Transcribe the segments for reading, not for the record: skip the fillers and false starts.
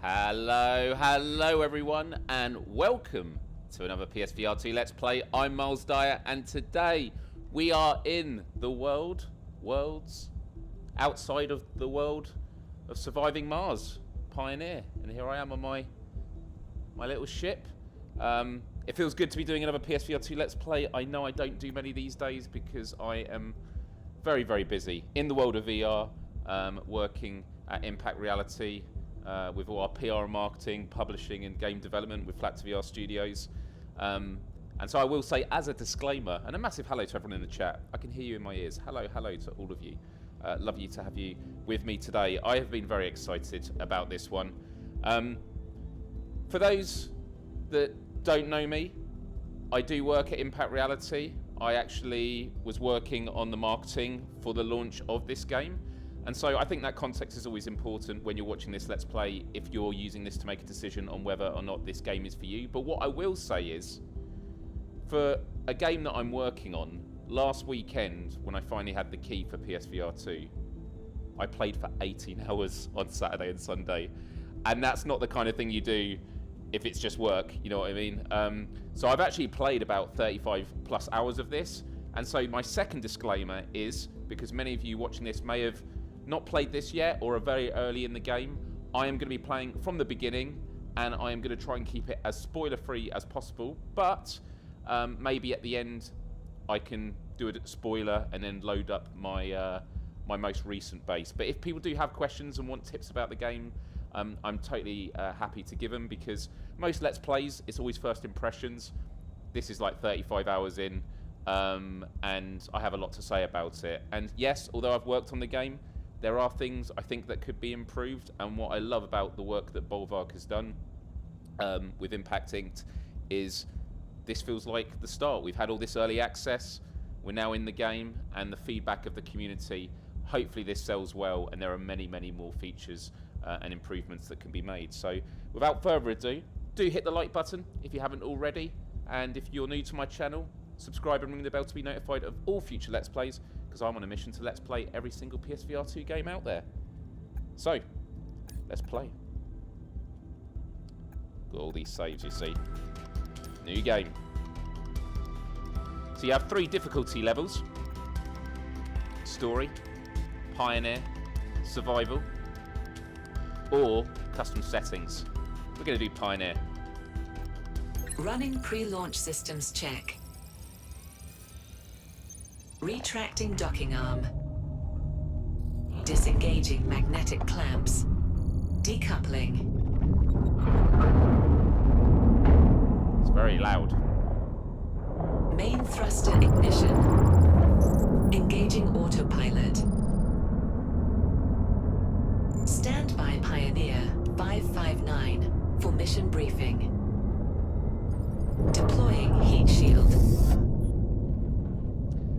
Hello everyone, and welcome to another PSVR2 Let's Play. I'm Miles Dyer, and today we are in the worlds outside of the world of surviving Mars, Pioneer. And here I am on my little ship. It feels good to be doing another PSVR2 Let's Play. I know I don't do many these days because I am very busy in the world of VR, working at Impact Reality, with all our PR and marketing, publishing and game development with Flat VR Studios. And so I will say, as a disclaimer, and a massive hello to everyone in the chat. I can hear you in my ears. Hello to all of you. Lovely to have you with me today. I have been very excited about this one. For those that don't know me, I do work at Impact Reality. I actually was working on the marketing for the launch of this game. And so I think that context is always important when you're watching this Let's Play, if you're using this to make a decision on whether or not this game is for you. But what I will say is, for a game that I'm working on, last weekend, when I finally had the key for PSVR2, I played for 18 hours on Saturday and Sunday. And that's not the kind of thing you do if it's just work, you know what I mean? So I've actually played about 35 plus hours of this. And so my second disclaimer is, because many of you watching this may have not played this yet or are very early in the game, I am going to be playing from the beginning, and I am going to try and keep it as spoiler free as possible, but maybe at the end I can do a spoiler and then load up my my most recent base. But if people do have questions and want tips about the game, I'm totally happy to give them, because most Let's Plays, it's always first impressions. This is like 35 hours in, and I have a lot to say about it. And yes, although I've worked on the game, there are things I think that could be improved, and what I love about the work that Bolverk has done with Impact Inked is this feels like the start. We've had all this early access, we're now in the game, and the feedback of the community, hopefully this sells well, and there are many more features and improvements that can be made. So without further ado, do hit the like button if you haven't already, and if you're new to my channel, subscribe and ring the bell to be notified of all future Let's Plays, because I'm on a mission to Let's Play every single PSVR2 game out there. So, let's play. Got all these saves, you see. New game. So you have 3 difficulty levels: Story, Pioneer, Survival, or Custom Settings. We're going to do Pioneer. Running pre-launch systems check. Retracting docking arm. Disengaging magnetic clamps. Decoupling. It's very loud. Main thruster ignition. Engaging autopilot. Standby Pioneer 559 for mission briefing. Deploying heat shield.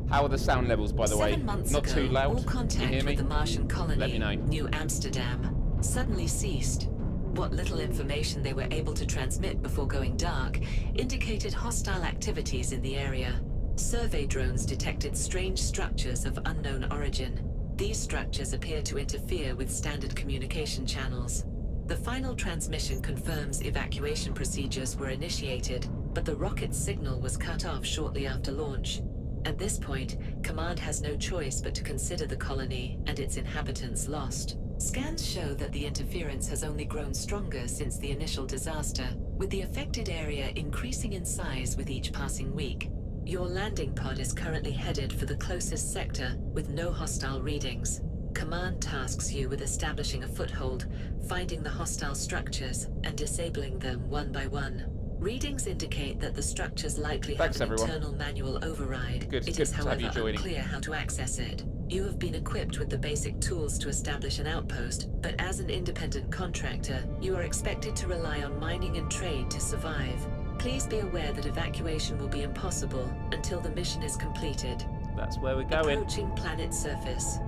How are the sound levels, by the way? 7 months Not ago, too loud. all contact Can you hear me? with the Martian colony, Let me know. New Amsterdam, suddenly ceased. What little information they were able to transmit before going dark indicated hostile activities in the area. Survey drones detected strange structures of unknown origin. These structures appear to interfere with standard communication channels. The final transmission confirms evacuation procedures were initiated, but the rocket's signal was cut off shortly after launch. At this point, Command has no choice but to consider the colony and its inhabitants lost. Scans show that the interference has only grown stronger since the initial disaster, with the affected area increasing in size with each passing week. Your landing pod is currently headed for the closest sector with no hostile readings. Command tasks you with establishing a foothold, finding the hostile structures, and disabling them one by one. Readings indicate that the structures likely have an internal manual override. It is, however, unclear how to access it. You have been equipped with the basic tools to establish an outpost, but as an independent contractor, you are expected to rely on mining and trade to survive. Please be aware that evacuation will be impossible until the mission is completed. That's where we're going. Approaching planet surface.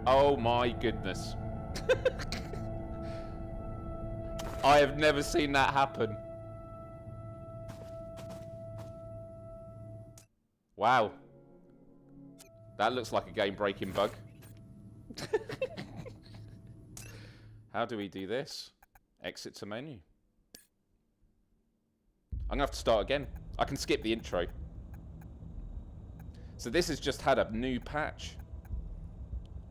Oh my goodness. I have never seen that happen. Wow. That looks like a game-breaking bug. How do we do this? Exit to menu. I'm gonna have to start again. I can skip the intro. So this has just had a new patch.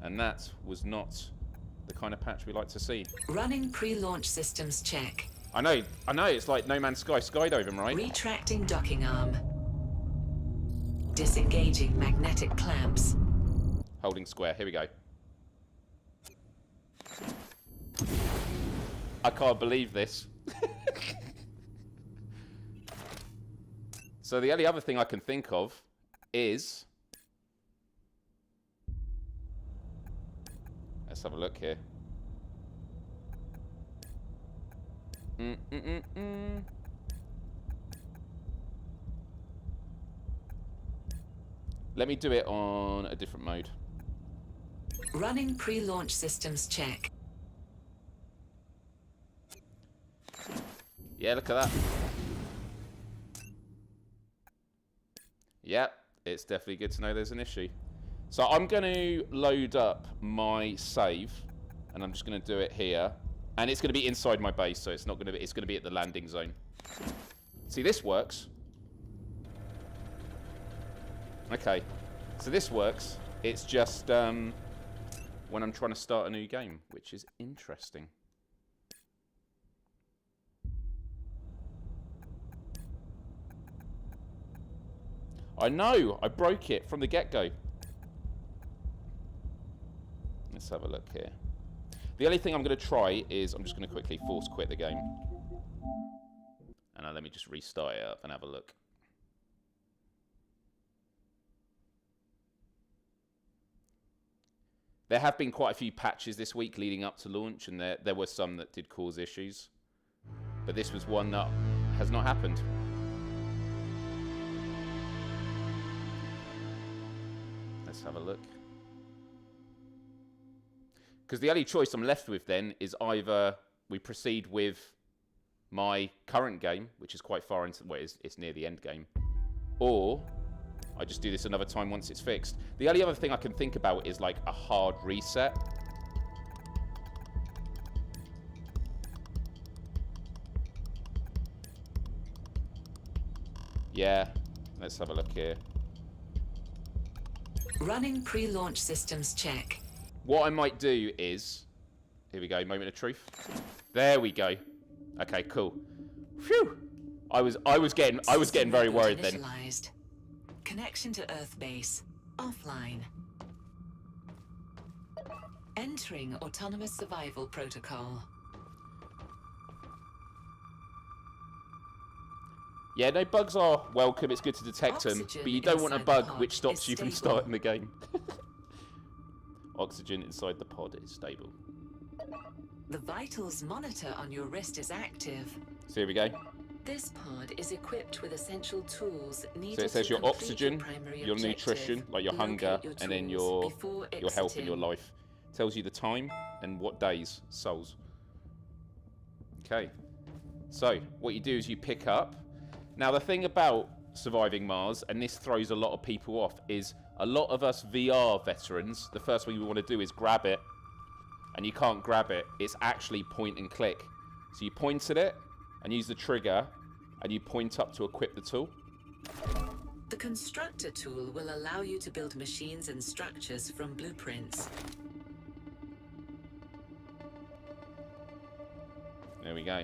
And that was not the kind of patch we like to see. Running pre-launch systems check. I know, it's like No Man's Sky skydiving, right? Retracting docking arm. Disengaging magnetic clamps. Holding square, here we go. I can't believe this. So the only other thing I can think of is... Let's have a look here. Let me do it on a different mode. Running pre-launch systems check. Yeah, look at that. Yep, it's definitely good to know there's an issue. So I'm going to load up my save, and I'm just going to do it here. And it's going to be inside my base, so it's not going to be. It's going to be at the landing zone. See, this works. Okay, so this works. It's just when I'm trying to start a new game, which is interesting. I know, I broke it from the get-go. Let's have a look here. The only thing I'm going to try is I'm just going to quickly force quit the game. And let me just restart it up and have a look. There have been quite a few patches this week leading up to launch, and there were some that did cause issues. But this was one that has not happened. Let's have a look. Because the only choice I'm left with then is either we proceed with my current game, which is quite far into, well, it's near the end game, or I just do this another time once it's fixed. The only other thing I can think about is like a hard reset. Yeah, let's have a look here. Running pre-launch systems check. What I might do is, here we go, moment of truth. There we go. Okay, cool. Phew. I was getting very worried then. Connection to Earth base offline. Entering autonomous survival protocol. Yeah, no, bugs are welcome. It's good to detect them, Oxygen but you don't want a inside bug the pod which stops is you from stable. starting the game. Oxygen inside the pod is stable. The vitals monitor on your wrist is active. So here we go. This pod is equipped with essential tools needed So it says to your complete oxygen, primary your objective. nutrition, like your Locate hunger, your and then tools your before health and your exiting. life. Tells you the time and what days, souls. Okay. So what you do is you pick up. Now the thing about surviving Mars, and this throws a lot of people off, is a lot of us VR veterans, the first thing we want to do is grab it, and you can't grab it. It's actually point and click. So you point at it and use the trigger, and you point up to equip the tool. The constructor tool will allow you to build machines and structures from blueprints. There we go.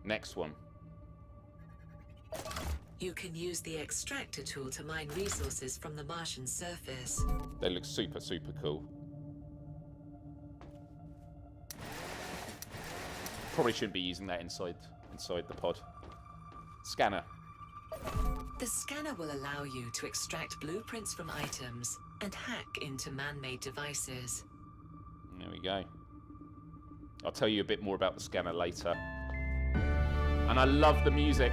Next one. You can use the extractor tool to mine resources from the Martian surface. They look super, super cool. Probably shouldn't be using that inside the pod. Scanner. The scanner will allow you to extract blueprints from items and hack into man-made devices. There we go. I'll tell you a bit more about the scanner later. And I love the music.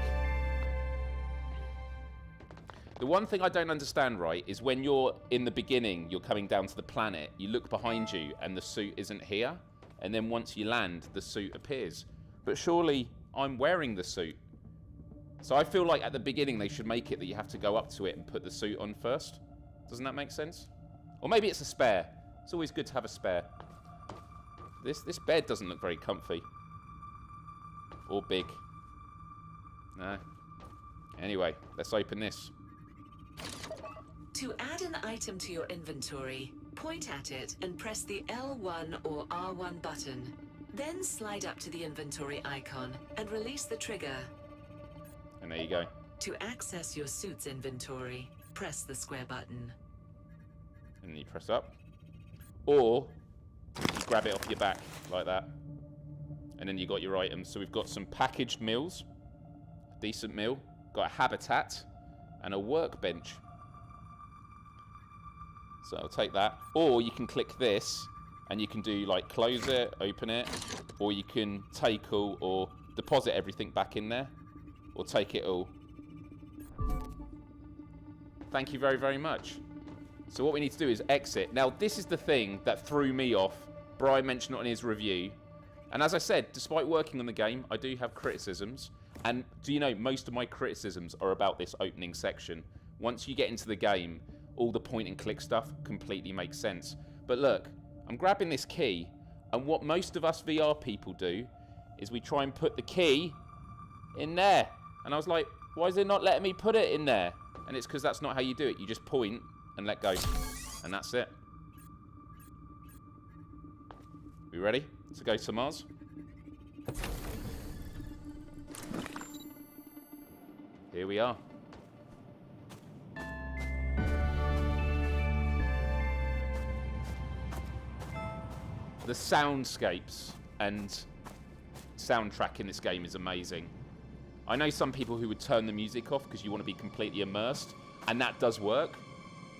The one thing I don't understand, right, is when you're in the beginning, you're coming down to the planet, you look behind you and the suit isn't here, and then once you land, the suit appears. But surely I'm wearing the suit. So I feel like at the beginning they should make it that you have to go up to it and put the suit on first. Doesn't that make sense? Or maybe it's a spare. It's always good to have a spare. This bed doesn't look very comfy. Or big. No. Anyway, let's open this. To add an item to your inventory, point at it and press the L1 or R1 button. Then slide up to the inventory icon and release the trigger. And there you go. To access your suit's inventory, press the square button. And then you press up. Or you grab it off your back like that. And then you got your items. So we've got some packaged meals. Decent meal. Got a habitat. And a workbench. So I'll take that. Or you can click this, and you can do like close it, open it, or you can take all or deposit everything back in there, or take it all. Thank you very, very much. So what we need to do is exit. Now this is the thing that threw me off. Brian mentioned it in his review. And as I said, despite working on the game, I do have criticisms. And do you know, most of my criticisms are about this opening section. Once you get into the game, all the point and click stuff completely makes sense. But look, I'm grabbing this key, and what most of us VR people do is we try and put the key in there. And I was like, why is it not letting me put it in there? And it's because that's not how you do it. You just point and let go. And that's it. We ready to go to Mars? Here we are. The soundscapes and soundtrack in this game is amazing. I know some people who would turn the music off because you want to be completely immersed, and that does work,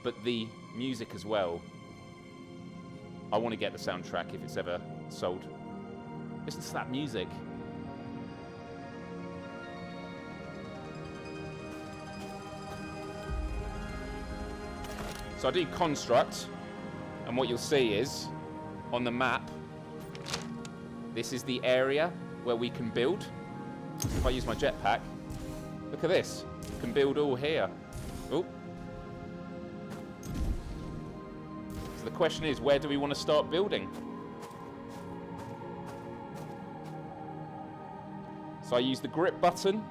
but the music as well. I want to get the soundtrack if it's ever sold. Listen to that music. So I do construct, and what you'll see is, on the map, this is the area where we can build. If I use my jetpack, look at this. You can build all here. Oh. So the question is, where do we want to start building? So I use the grip button,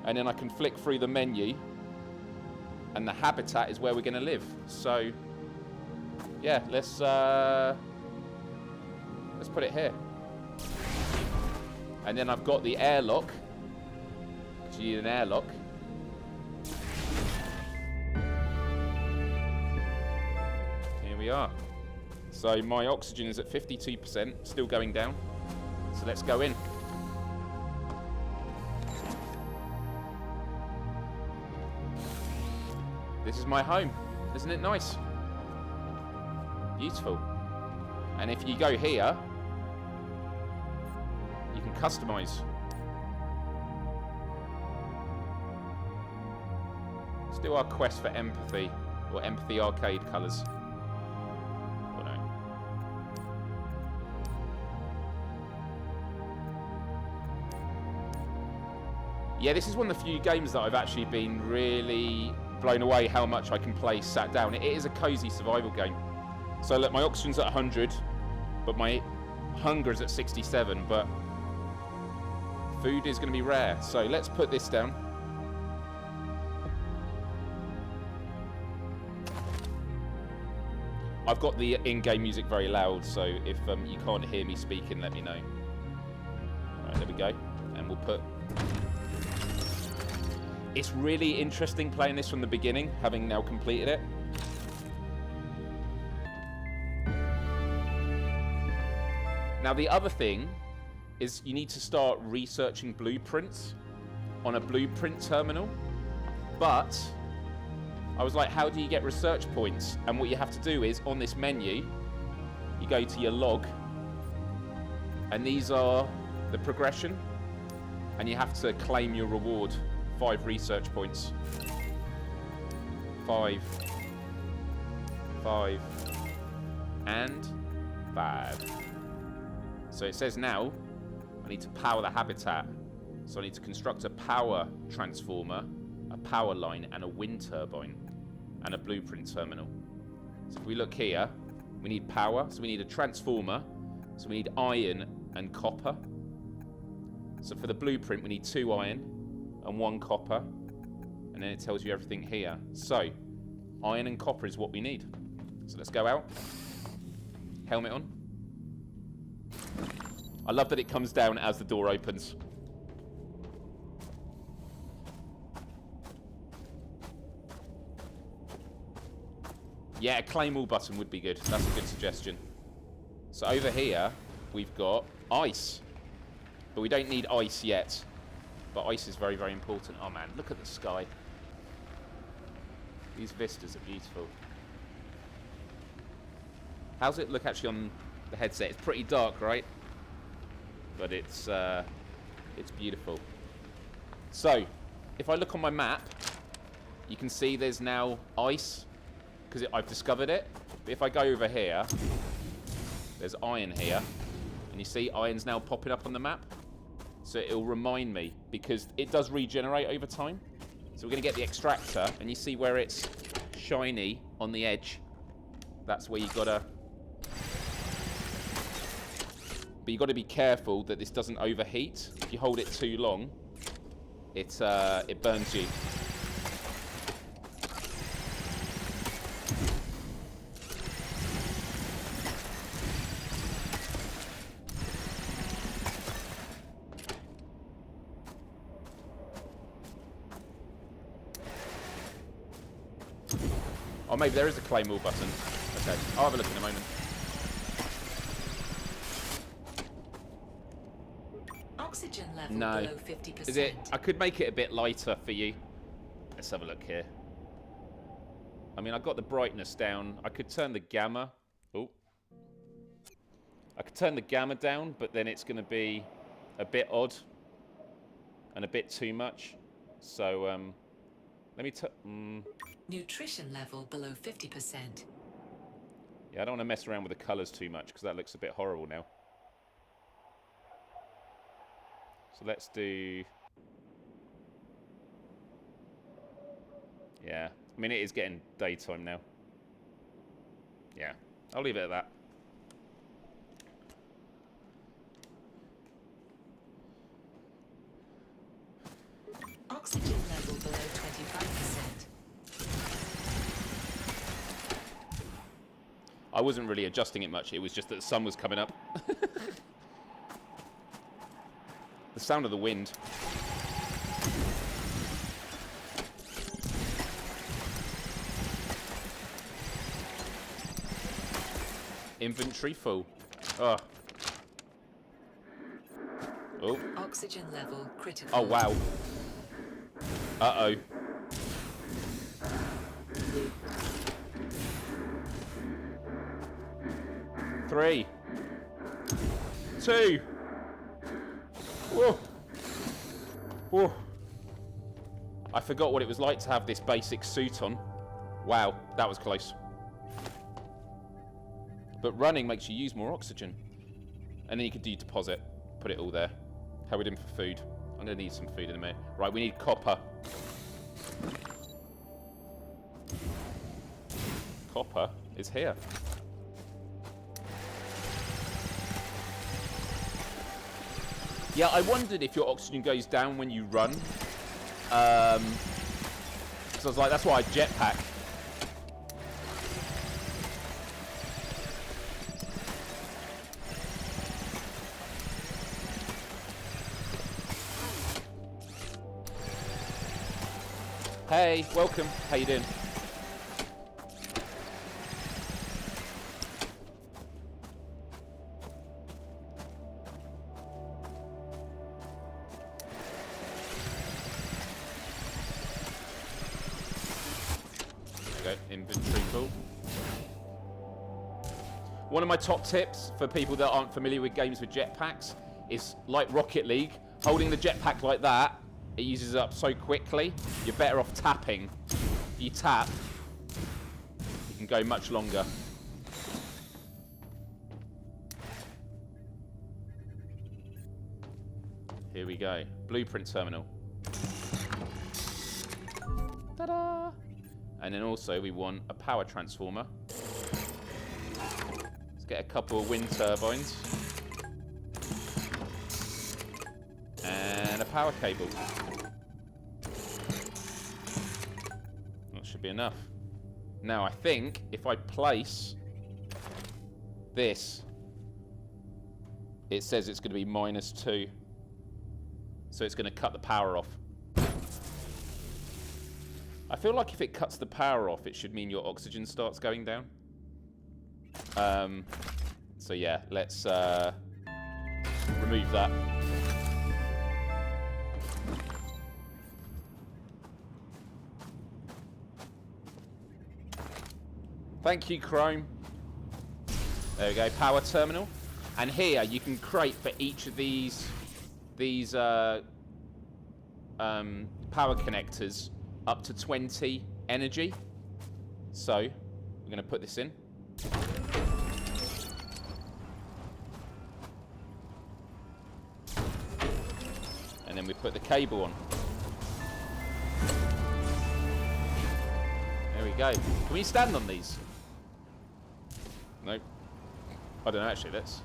and then I can flick through the menu, and the habitat is where we're going to live. So, yeah, let's put it here. And then I've got the airlock. So you need an airlock. Here we are. So my oxygen is at 52%, still going down. So let's go in. This is my home. Isn't it nice? Beautiful. And if you go here, you can customize. Let's do our quest for empathy, or empathy arcade colours. Oh no. Yeah, this is one of the few games that I've actually been really blown away how much I can play sat down. It is a cozy survival game. So look, my oxygen's at 100, but my hunger is at 67, but food is going to be rare. So let's put this down. I've got the in-game music very loud, so if you can't hear me speaking, let me know. All right, there we go. And we'll put... It's really interesting playing this from the beginning, having now completed it. Now the other thing is you need to start researching blueprints on a blueprint terminal. But I was like, how do you get research points? And what you have to do is on this menu, you go to your log, and these are the progression, and you have to claim your reward. 5 research points. 5. 5. And 5. So it says now, I need to power the habitat. So I need to construct a power transformer, a power line, and a wind turbine, and a blueprint terminal. So if we look here, we need power. So we need a transformer. So we need iron and copper. So for the blueprint, we need 2 iron and 1 copper. And then it tells you everything here. So iron and copper is what we need. So let's go out. Helmet on. I love that it comes down as the door opens. Yeah, a claim all button would be good. That's a good suggestion. So over here, we've got ice. But we don't need ice yet. But ice is very, very important. Oh man, look at the sky. These vistas are beautiful. How's it look actually on the headset? It's pretty dark, right? But it's beautiful. So, if I look on my map, you can see there's now ice, because I've discovered it. But if I go over here, there's iron here, and you see iron's now popping up on the map. So it'll remind me, because it does regenerate over time. So we're going to get the extractor, and you see where it's shiny on the edge. That's where you gotta... But you got to be careful that this doesn't overheat. If you hold it too long, it burns you. Oh, maybe there is a claim all button. Okay, I'll have a look in a moment. Oxygen level No. below 50%. Is it? I could make it a bit lighter for you. Let's have a look here. I mean, I've got the brightness down. I could turn the gamma. Oh. I could turn the gamma down, but then it's going to be a bit odd and a bit too much. So, let me Nutrition level below 50%. Yeah, I don't want to mess around with the colours too much because that looks a bit horrible now. So let's do... Yeah, I mean, it is getting daytime now. Yeah, I'll leave it at that. Oxygen level below 25%. I wasn't really adjusting it much. It was just that the sun was coming up. The sound of the wind. Inventory full. Oh. Oh. Oxygen level critical. Oh, wow. Uh-oh. Three. Two. Whoa. Whoa. I forgot what it was like to have this basic suit on. Wow, that was close. But running makes you use more oxygen. And then you could do deposit. Put it all there. How are we doing for food? I'm going to need some food in a minute. Right, we need copper. Copper is here. Yeah, I wondered if your oxygen goes down when you run. So I was like, that's why I jetpack. Hey, welcome. How you doing? Inventory full. One of my top tips for people that aren't familiar with games with jetpacks is, like Rocket League, holding the jetpack like that, it uses it up so quickly, you're better off tapping. If you tap, you can go much longer. Here we go. Blueprint terminal. Ta-da! And then also we want a power transformer. Let's get a couple of wind turbines. And a power cable. That should be enough. Now I think if I place this, it says it's going to be -2. So it's going to cut the power off. I feel like if it cuts the power off, it should mean your oxygen starts going down. So yeah, let's remove that. Thank you, Chrome. There we go, power terminal. And here you can create for each of these power connectors up to 20 energy. So we're going to put this in. And then we put the cable on. There we go. Can we stand on these? Nope. I don't know, actually. Let's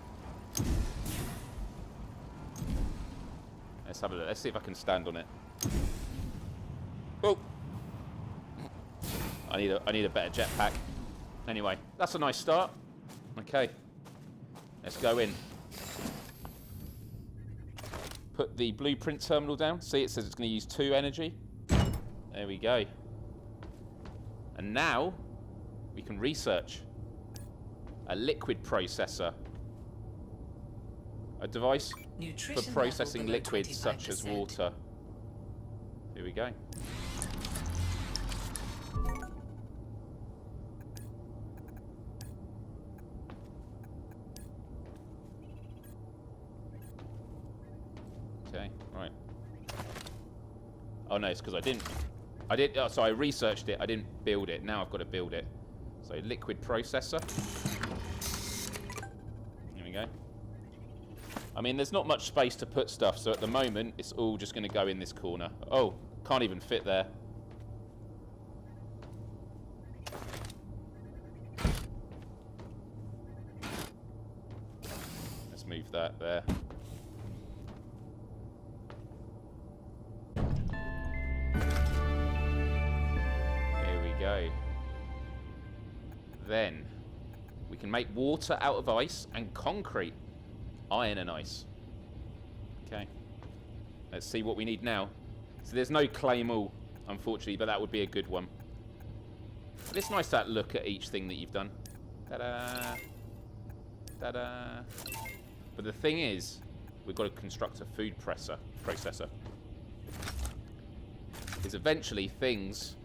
have a look. Let's see if I can stand on it. Oh! I need a better jetpack. Anyway, that's a nice start. Okay. Let's go in. Put the blueprint terminal down. See, it says it's going to use 2 energy. There we go. And now we can research. A liquid processor. A device for processing liquids such as water. Here we go. Okay, right. Oh no, it's because so I researched it, I didn't build it. Now I've got to build it. So liquid processor. Here we go. I mean, there's not much space to put stuff, so at the moment, it's all just going to go in this corner. Oh, can't even fit there. Let's move that there. There we go. Then, we can make water out of ice and concrete. Iron and ice. Okay. Let's see what we need now. So there's no claim all, unfortunately, but that would be a good one. But it's nice to look at each thing that you've done. Ta-da! Ta-da! But the thing is, we've got to construct a food processor. Because eventually things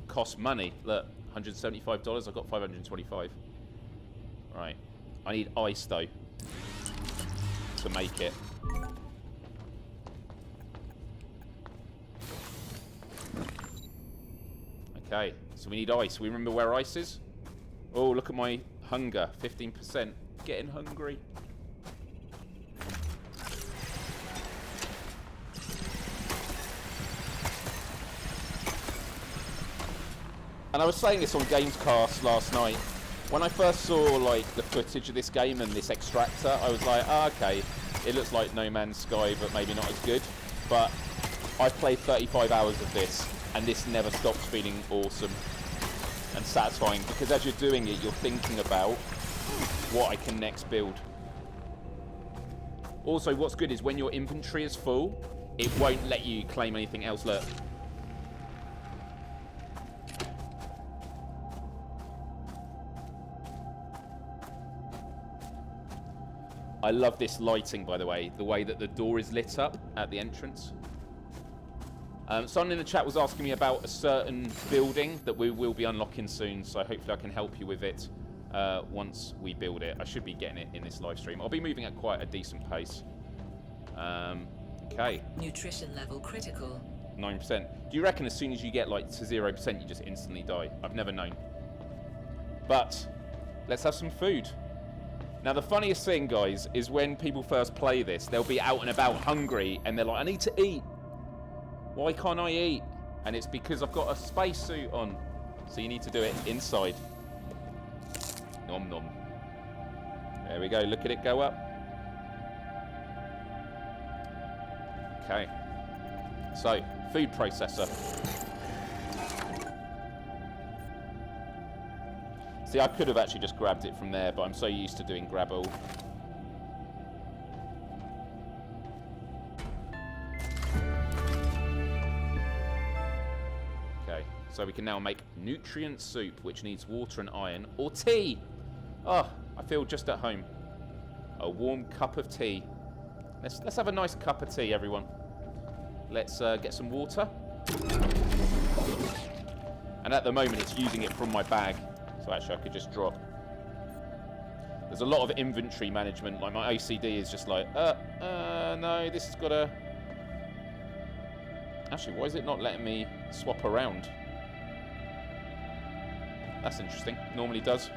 cost money. Look, $175, I've got 525. Right. I need ice though to make it. Okay, so we need ice. We remember where ice is? Oh, look at my hunger, 15%. Getting hungry. And I was saying this on Gamescast last night. When I first saw like the footage of this game and this extractor, I was like, oh, okay, it looks like No Man's Sky, but maybe not as good. But I've played 35 hours of this, and this never stops feeling awesome and satisfying, because as you're doing it, you're thinking about what I can next build. Also, what's good is when your inventory is full, it won't let you claim anything else. Look. I love this lighting, by the way that the door is lit up at the entrance. Someone in the chat was asking me about a certain building that we will be unlocking soon, so hopefully I can help you with it once we build it. I should be getting it in this live stream. I'll be moving at quite a decent pace. Okay. Nutrition level critical. 9%. Do you reckon as soon as you get like to 0%, you just instantly die? I've never known. But let's have some food. Now, the funniest thing, guys, is when people first play this, they'll be out and about hungry, and they're like, I need to eat. Why can't I eat? And it's because I've got a spacesuit on. So you need to do it inside. Nom nom. There we go. Look at it go up. Okay. So, food processor. See, I could have actually just grabbed it from there, but I'm so used to doing grab all. Okay, so we can now make nutrient soup, which needs water and iron, or tea. Oh, I feel just at home. A warm cup of tea. Let's have a nice cup of tea, everyone. Let's get some water. And at the moment, it's using it from my bag. So actually, I could just drop. There's a lot of inventory management. Like, my OCD is just like, no, this has got to... Actually, why is it not letting me swap around? That's interesting. Normally does.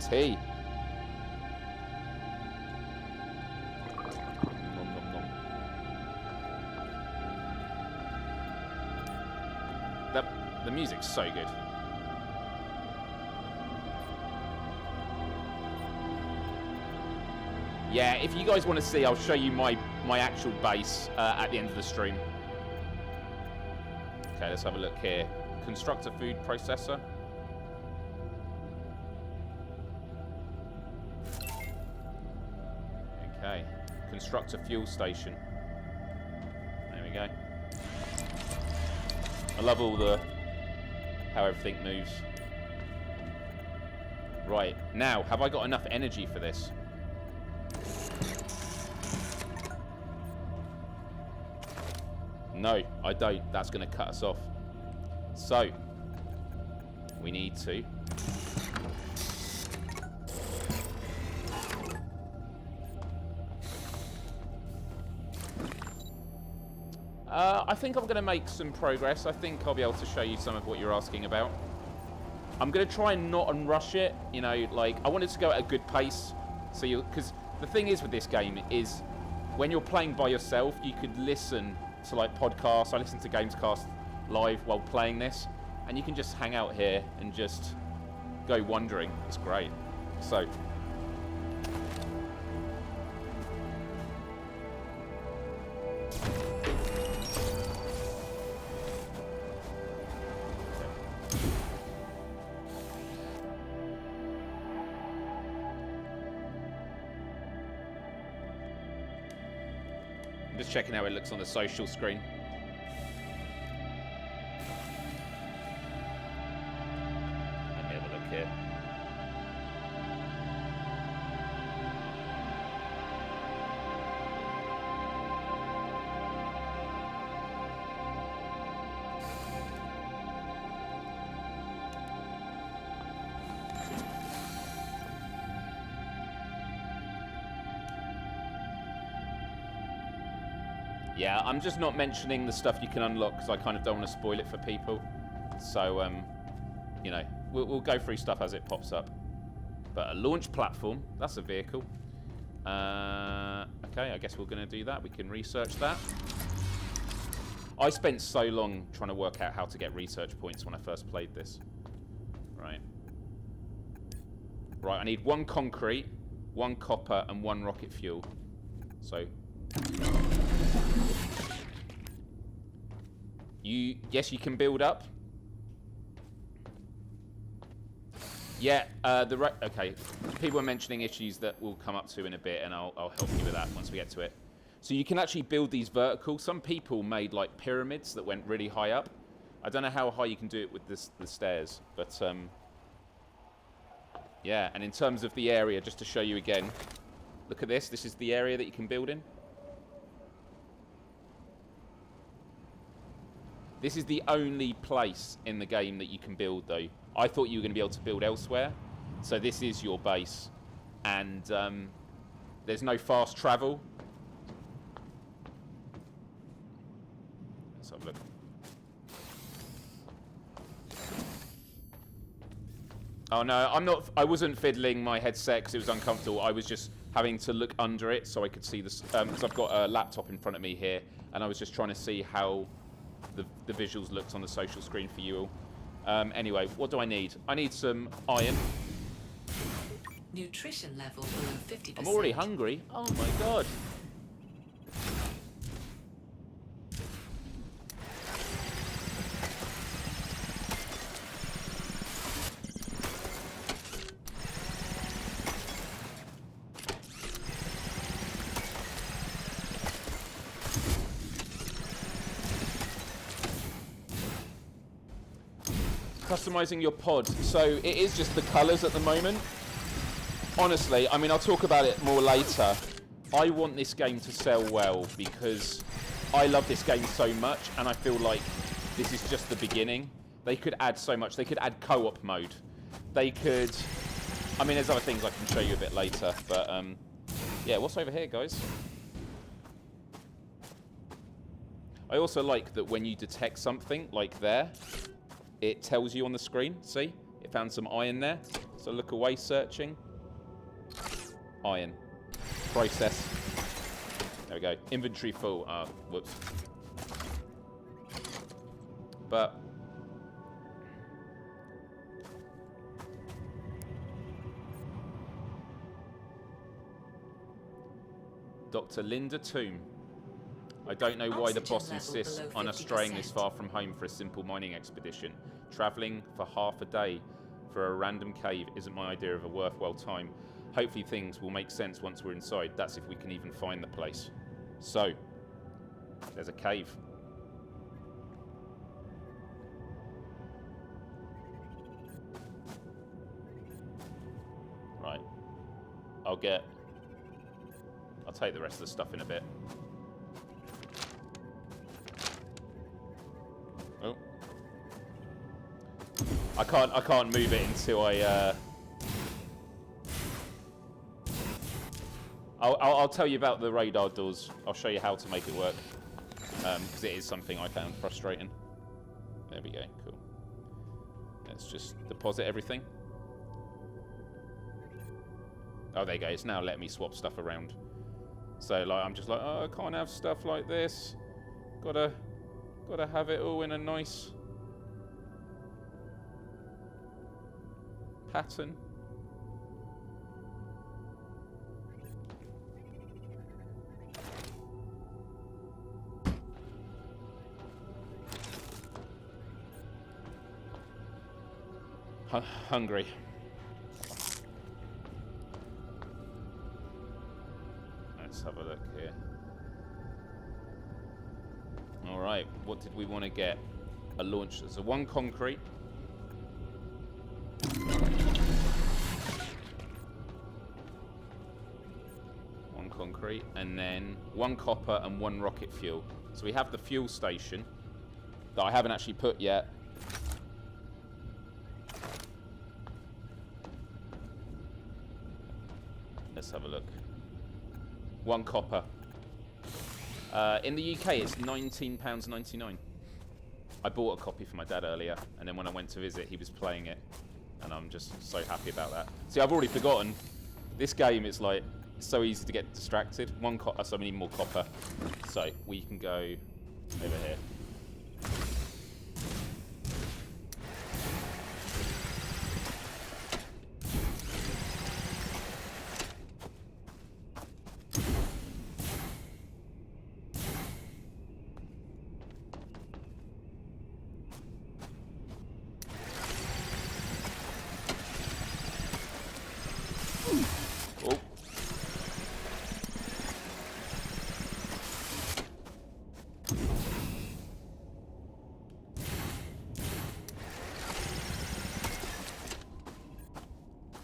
Tea. Nom, nom, nom. The music's so good. Yeah, if you guys want to see, I'll show you my actual base at the end of the stream. Okay, let's have a look here. Construct a food processor. Okay, construct a fuel station. There we go. I love all the how everything moves. Right, now, have I got enough energy for this? No, I don't. That's going to cut us off. So, we need to... I think I'm going to make some progress. I think I'll be able to show you some of what you're asking about. I'm going to try and not rush it. You know, like, I wanted to go at a good pace. So you, because the thing is with this game is when you're playing by yourself, you could listen to like podcasts. I listen to Gamescast live while playing this, and you can just hang out here and just go wandering. It's great. So I'm just checking how it looks on the social screen. Let me have a look here. Yeah, I'm just not mentioning the stuff you can unlock because I kind of don't want to spoil it for people. So, you know, we'll go through stuff as it pops up. But a launch platform, that's a vehicle. Okay, I guess we're going to do that. We can research that. I spent so long trying to work out how to get research points when I first played this. Right. Right, I need 1 concrete, 1 copper, and 1 rocket fuel. So... Yes, you can build up. Yeah, okay. People are mentioning issues that we'll come up to in a bit, and I'll help you with that once we get to it. So you can actually build these vertical. Some people made like pyramids that went really high up. I don't know how high you can do it with the stairs, but yeah. And in terms of the area, just to show you again, look at this. This is the area that you can build in. This is the only place in the game that you can build, though. I thought you were going to be able to build elsewhere. So this is your base. And there's no fast travel. Let's have a look. Oh no, I'm not. I wasn't fiddling my headset because it was uncomfortable. I was just having to look under it so I could see this. Because I've got a laptop in front of me here, and I was just trying to see how the visuals looked on the social screen for you all. Anyway, what do I need? I need some iron. Nutrition level below 50%. I'm already hungry. Oh my god. Customizing your pod. So it is just the colors at the moment. Honestly, I mean, I'll talk about it more later. I want this game to sell well because I love this game so much, and I feel like this is just the beginning. They could add so much. They could add co-op mode. They could... I mean, there's other things I can show you a bit later, but yeah, what's over here, guys? I also like that when you detect something, like there, it tells you on the screen. See? It found some iron there. So look away, searching. Iron. Process. There we go. Inventory full. Whoops. But... Dr. Linda Toom. I don't know why the boss insists on us straying this far from home for a simple mining expedition. Travelling for half a day for a random cave isn't my idea of a worthwhile time. Hopefully things will make sense once we're inside. That's if we can even find the place. So, there's a cave. Right. I'll take the rest of the stuff in a bit. Oh. I can't move it until I'll tell you about the radar doors. I'll show you how to make it work. Because it is something I found frustrating. There we go, cool. Let's just deposit everything. Oh, there you go. It's now letting me swap stuff around. So, like, I'm just like, oh, I can't have stuff like this. Gotta have it all in a nice pattern. Hungry. Let's have a look here. Alright, what did we want to get? A launcher. So one concrete. One concrete, and then one copper and one rocket fuel. So we have the fuel station that I haven't actually put yet. Let's have a look. One copper. In the UK, it's £19.99. I bought a copy for my dad earlier, and then when I went to visit, he was playing it, and I'm just so happy about that. See, I've already forgotten. This game is like so easy to get distracted. One copper, so we need more copper. So we can go over here.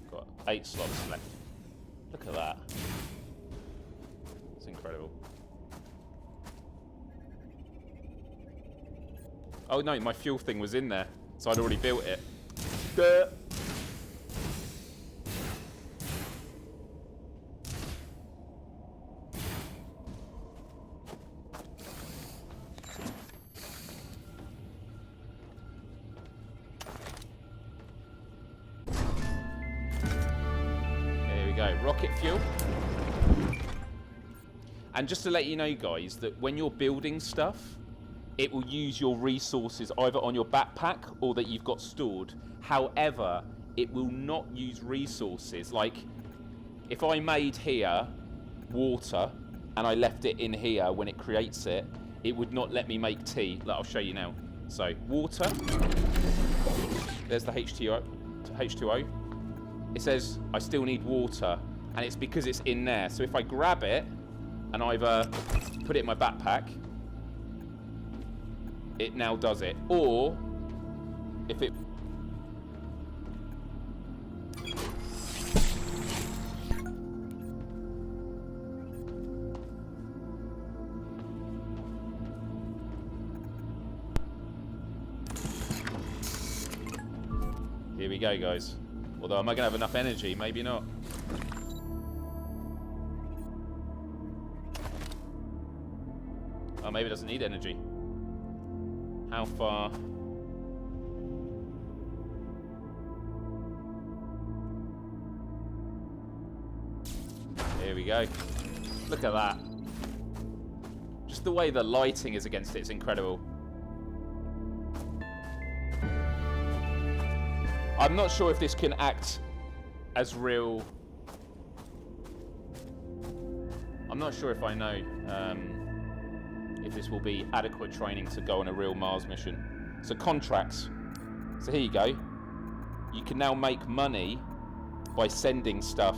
Got 8 slots left. Look at that. It's incredible. Oh no, my fuel thing was in there, so I'd already built it. Duh. rocket fuel. And just to let you know, guys, that when you're building stuff, it will use your resources either on your backpack or that you've got stored. However, it will not use resources. Like, if I made here water and I left it in here when it creates it, it would not let me make tea. Like, I'll show you now. So, water. There's the H2O. It says I still need water, and it's because it's in there. So if I grab it and either put it in my backpack, it now does it. Or if it... Here we go, guys. Although, am I going to have enough energy? Maybe not. Oh, maybe it doesn't need energy. How far? Here we go. Look at that. Just the way the lighting is against it is incredible. I'm not sure if this can act as real. I'm not sure if I know if this will be adequate training to go on a real Mars mission. So contracts. So here you go. You can now make money by sending stuff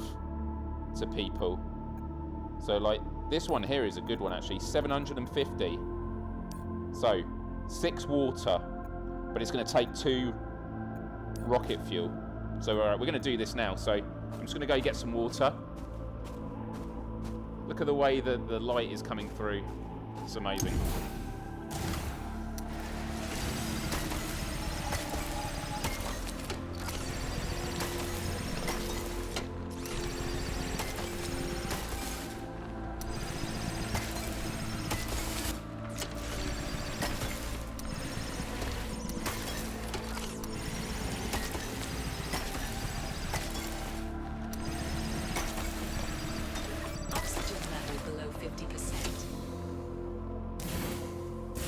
to people. So like this one here is a good one actually. 750. So 6 water, but it's going to take 2 rocket fuel. So we're going to do this now. So I'm just going to go get some water. Look at the way that the light is coming through. It's amazing.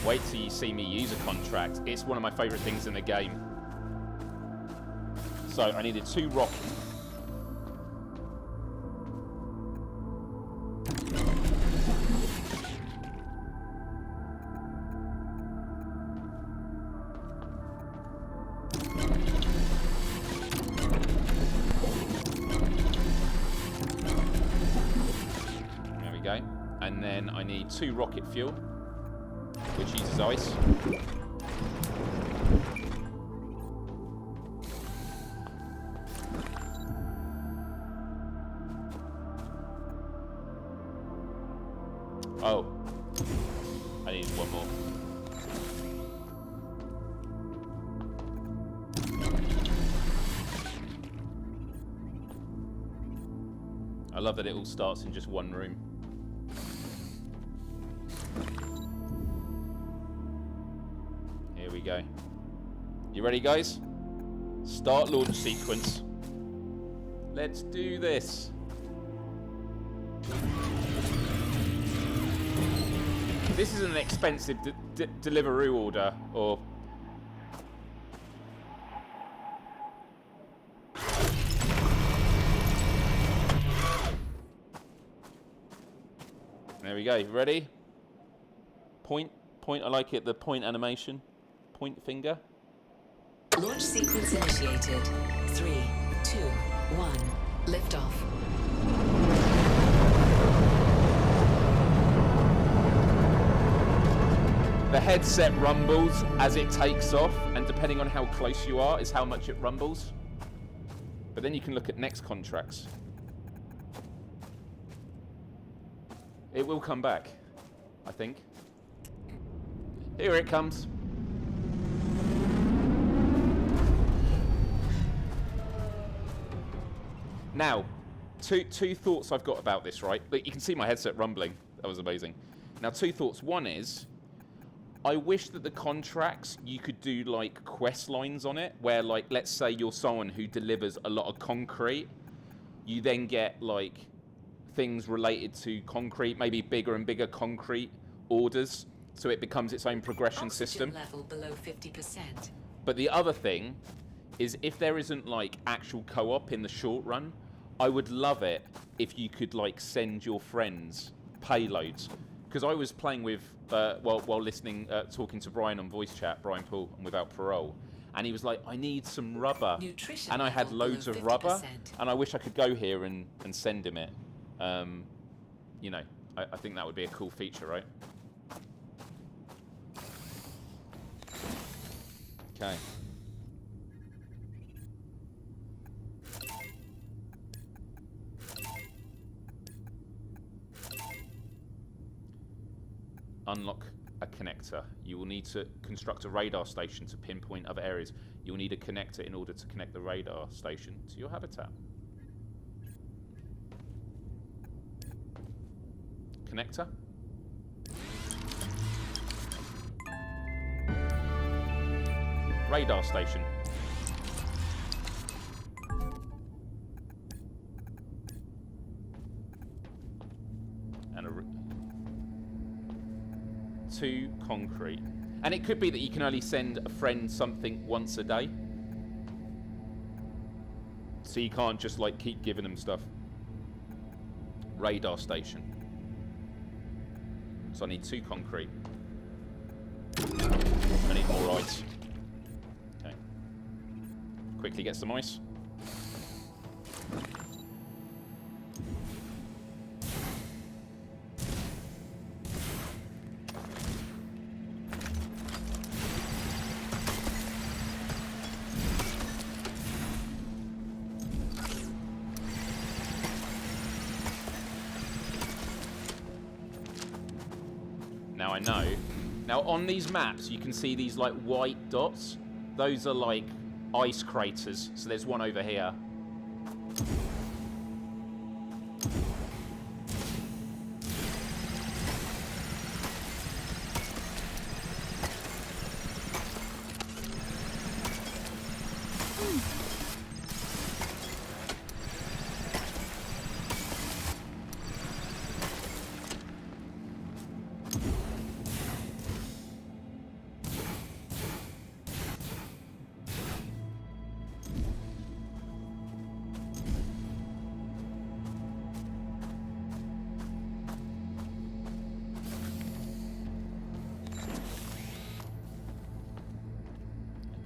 Wait till you see me use a contract. It's one of my favourite things in the game. So I needed 2 rocket. There we go. And then I need 2 rocket fuel, which uses ice. Oh, I need 1 more. I love that it all starts in just 1 room. Here we go. You ready, guys? Start launch sequence. Let's do this. This is an expensive Deliveroo order, or... There we go. Ready? Point. I like it. The point animation. Point finger. Launch sequence initiated. 3, 2, 1. Liftoff. The headset rumbles as it takes off, and depending on how close you are is how much it rumbles. But then you can look at next contracts. It will come back, I think. Here it comes. Now, two thoughts I've got about this, right? Look, you can see my headset rumbling. That was amazing. Now, 2 thoughts. One is, I wish that the contracts, you could do like quest lines on it, where like, let's say you're someone who delivers a lot of concrete. you then get like things related to concrete, maybe bigger and bigger concrete orders, so it becomes its own progression system. Level below 50%. But the other thing is, if there isn't like actual co-op in the short run, I would love it if you could like send your friends payloads. Because I was playing with, while listening, talking to Brian on voice chat, Brian Poole, and Without Parole, and he was like, I need some rubber. Nutrition and I had loads of 50%. rubber, and I wish I could go here and send him it. You know, I think that would be a cool feature, right? Okay. Unlock a connector. You will need to construct a radar station to pinpoint other areas. You will need a connector in order to connect the radar station to your habitat. Connector. Radar station. And 2 concrete. And it could be that you can only send a friend something once a day. So you can't just like keep giving them stuff. Radar station. So I need 2 concrete. I need more ice. Okay. Quickly get some ice. Now I know. Now on these maps, you can see these like white dots. Those are like ice craters. So there's one over here.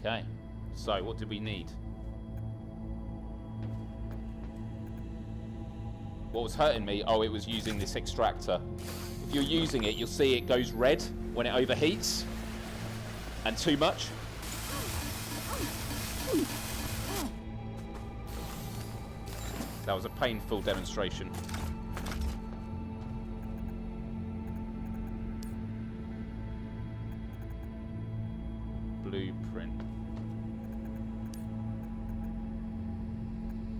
Okay, so what do we need? What was hurting me? Oh, it was using this extractor. If you're using it, you'll see it goes red when it overheats. And too much. That was a painful demonstration. Blueprint.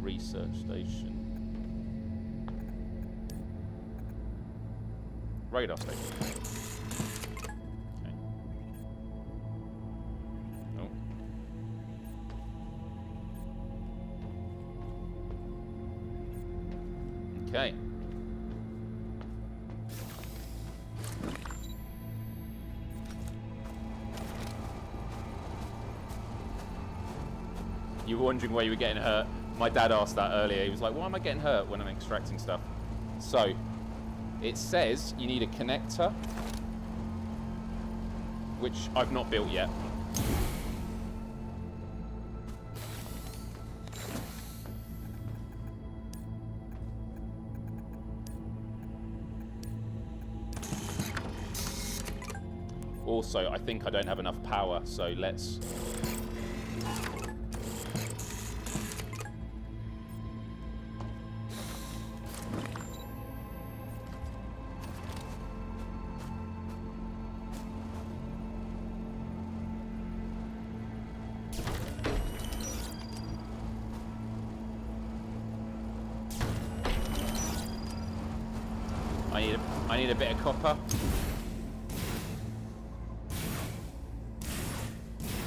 Research station. Radar station. Okay. Oh. Okay. You were wondering why you were getting hurt. My dad asked that earlier. He was like, why am I getting hurt when I'm extracting stuff? So, it says you need a connector, which I've not built yet. Also, I think I don't have enough power, so let's... I need a bit of copper.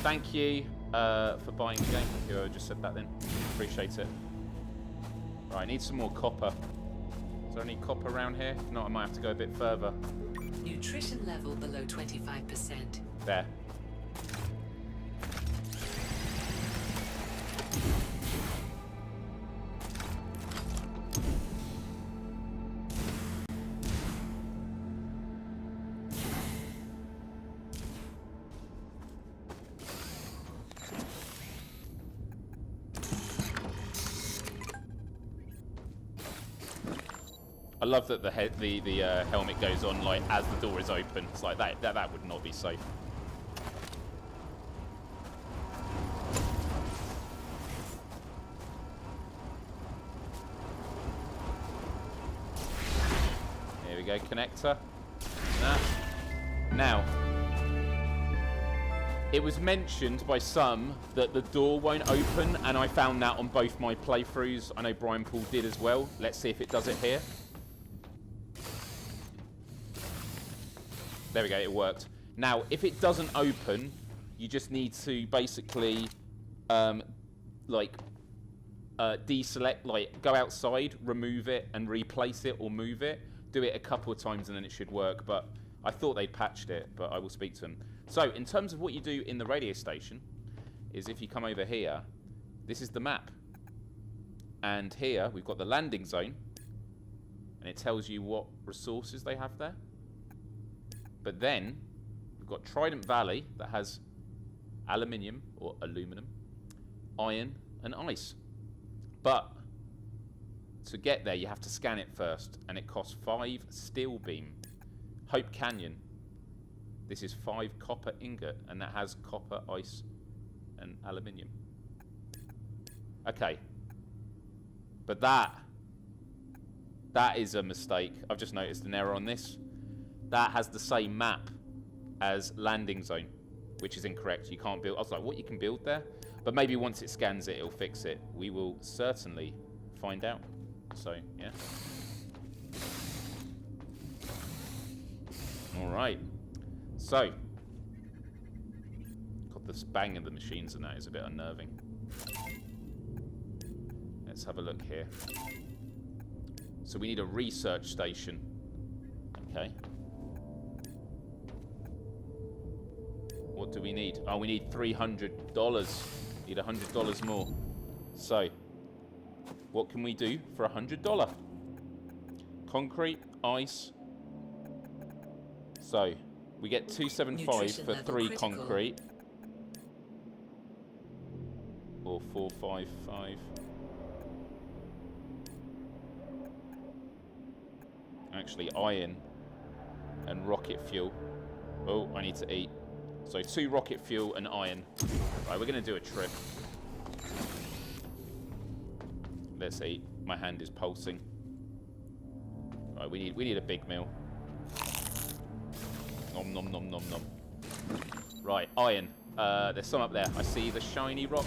Thank you for buying the game. I just said that then. Appreciate it. Right, I need some more copper. Is there any copper around here? If not, I might have to go a bit further. Nutrition level below 25%. There. I love that the helmet goes on like as the door is open. It's like that would not be safe. Here we go, connector. Now, it was mentioned by some that the door won't open, and I found that on both my playthroughs. I know Brian Paul did as well. Let's see if it does it here. There we go, it worked. Now, if it doesn't open, you just need to basically, deselect, like, go outside, remove it, and replace it or move it. Do it a couple of times and then it should work, but I thought they'd patched it, but I will speak to them. So, in terms of what you do in the radio station, is if you come over here, this is the map. And here, we've got the landing zone, and it tells you what resources they have there. But then, we've got Trident Valley that has aluminium, or aluminum, iron, and ice. But, to get there, you have to scan it first, and it costs 5 steel beam. Hope Canyon, this is 5 copper ingot, and that has copper, ice, and aluminium. Okay. But that is a mistake. I've just noticed an error on this. That has the same map as landing zone, which is incorrect. You can't build. I was like, what, you can build there? But maybe once it scans it, it'll fix it. We will certainly find out. So, yeah. All right. So, God, this bang of the machines and that is a bit unnerving. Let's have a look here. So we need a research station. Okay. What do we need? Oh, we need $300. Need $100 more. So, what can we do for $100? Concrete, ice. So, we get 275 for 3 concrete. Or 455. Actually, iron and rocket fuel. Oh, I need to eat. So 2 rocket fuel and iron. Right, we're going to do a trip. Let's eat. My hand is pulsing. Right, we need a big meal. Nom nom nom nom nom. Right, iron. There's some up there. I see the shiny rock.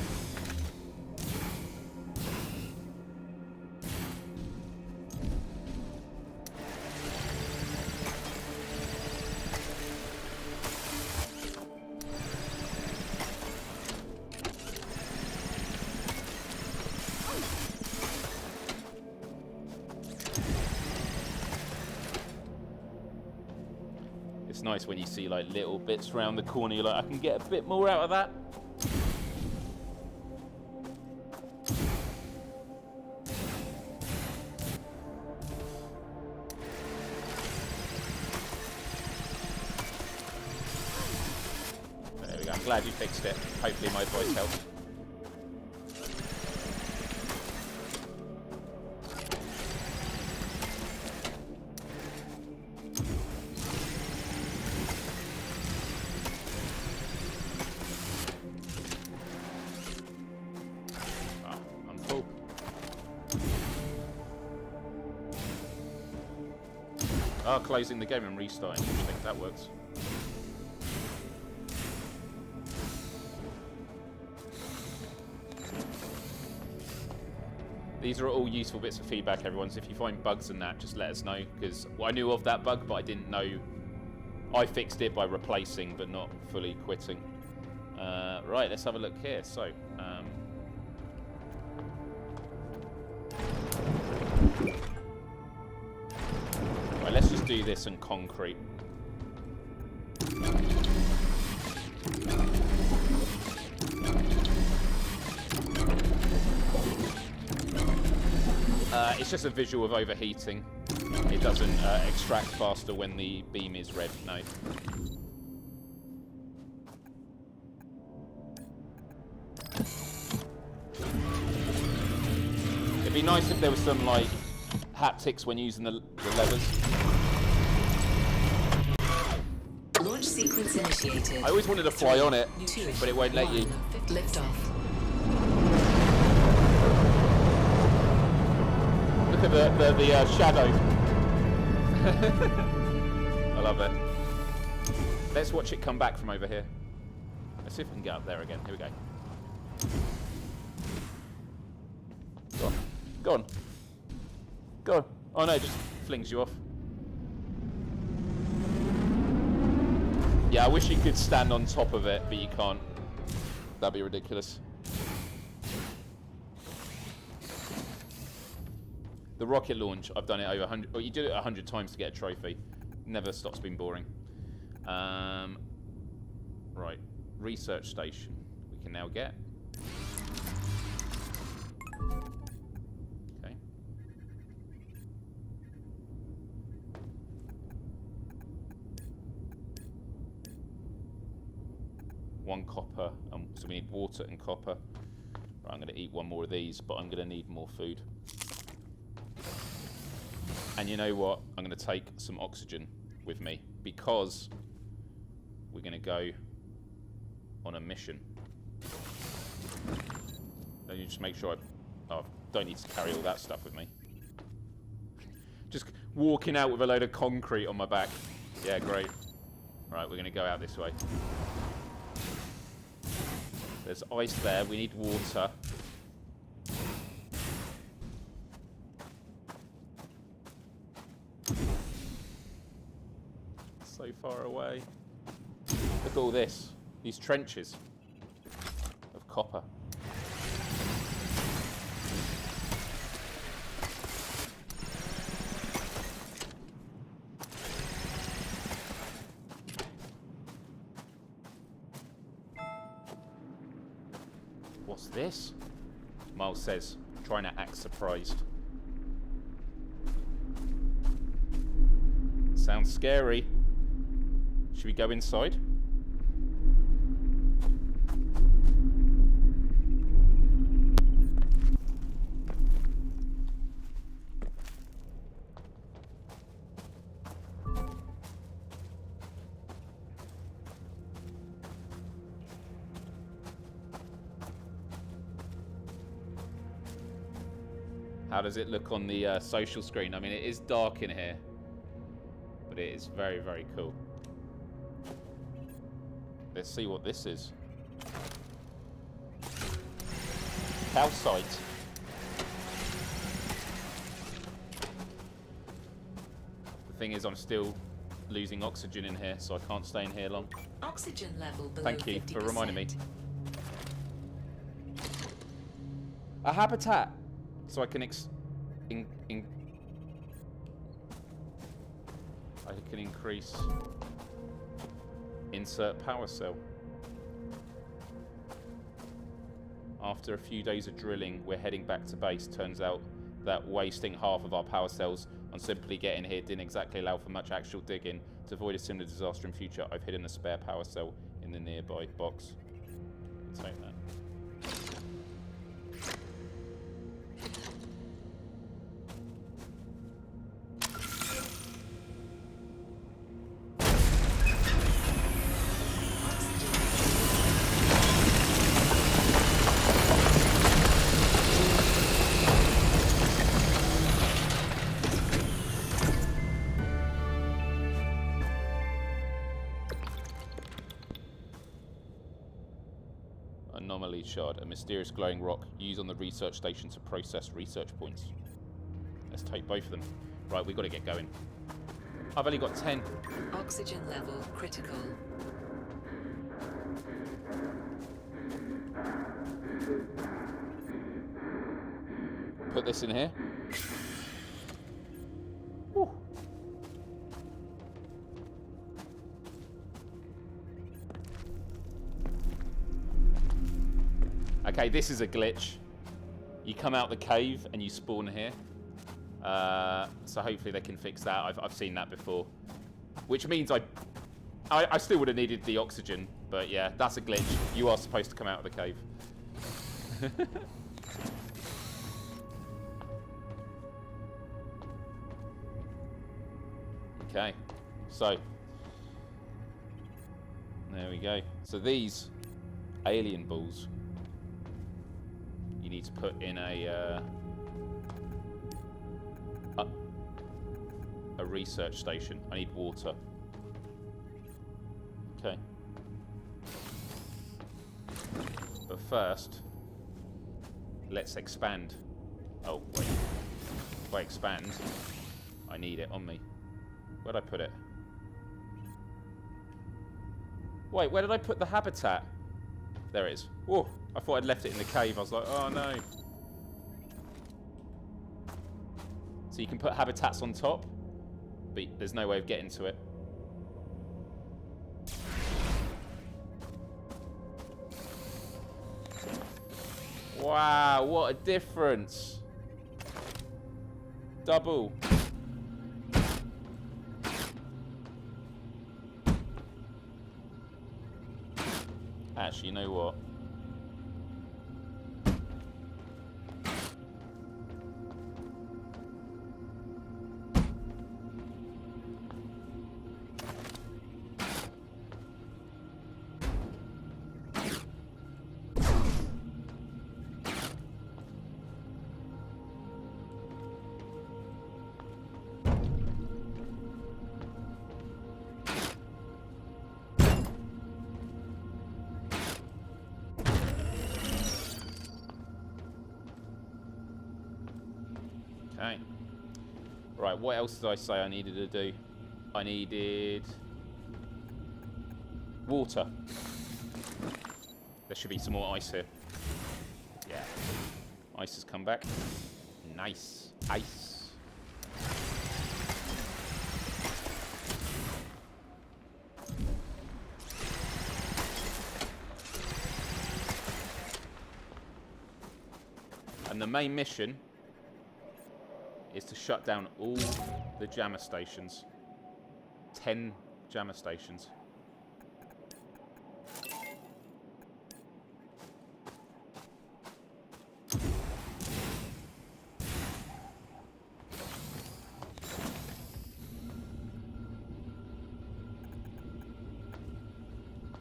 It's nice when you see like little bits around the corner, you're like, I can get a bit more out of that. There we go, I'm glad you fixed it. Hopefully my voice helped. Oh, closing the game and restarting. I think that works. These are all useful bits of feedback, everyone. So if you find bugs in that, just let us know. Because I knew of that bug, but I didn't know. I fixed it by replacing, but not fully quitting. Right, let's have a look here. So, let's just do this in concrete. It's just a visual of overheating. It doesn't extract faster when the beam is red, no. It'd be nice if there was some, like, haptics when using the levers. Launch sequence initiated. I always wanted to fly on it, but it won't let you. Lift off. Look at the shadow. I love it. Let's watch it come back from over here. Let's see if we can get up there again. Here we go. Go on. Go on. Go on. Oh no, it just flings you off. Yeah, I wish you could stand on top of it, but you can't. That'd be ridiculous. The rocket launch, I've done it over 100. Well, you do it 100 times to get a trophy. Never stops being boring. Right, research station. We can now get. Okay. One copper, so we need water and copper. Right, I'm going to eat one more of these, but I'm going to need more food. And you know what? I'm going to take some oxygen with me because we're going to go on a mission. Let me just make sure I don't need to carry all that stuff with me. Just walking out with a load of concrete on my back. Yeah, great. Right, we're going to go out this way. There's ice there. We need water. So far away. Look at all this. These trenches of copper. What's this? Miles says, trying to act surprised. Sounds scary. Should we go inside? How does it look on the social screen? I mean, it is dark in here, but it is very, very cool. Let's see what this is. Calcite. The thing is, I'm still losing oxygen in here, so I can't stay in here long. Oxygen level below Thank you 50%. for reminding me. A habitat, so I can I can increase. Insert power cell. After a few days of drilling, we're heading back to base. Turns out that wasting half of our power cells on simply getting here didn't exactly allow for much actual digging. To avoid a similar disaster in future, I've hidden a spare power cell in the nearby box. Let's take that. Anomaly shard, a mysterious glowing rock used on the research station to process research points. Let's take both of them. Right, we've got to get going. I've only got 10. Oxygen level critical. Put this in here. Woo. Okay, this is a glitch. You come out the cave and you spawn here. So hopefully they can fix that. I've seen that before. Which means I still would have needed the oxygen. But yeah, that's a glitch. You are supposed to come out of the cave. Okay, so there we go. So these alien balls, you need to put in a research station. I need water. Okay. But first, let's expand. Oh, wait. If I expand, I need it on me. Where'd I put it? Wait, where did I put the habitat? There it is. Whoa, I thought I'd left it in the cave. I was like, oh no. So you can put habitats on top, but there's no way of getting to it. Wow, what a difference. Double. Actually, you know what? Okay. Right, what else did I say I needed to do? I needed water. There should be some more ice here. Yeah. Ice has come back. Nice. Ice. And the main mission is to shut down all the jammer stations. 10 jammer stations.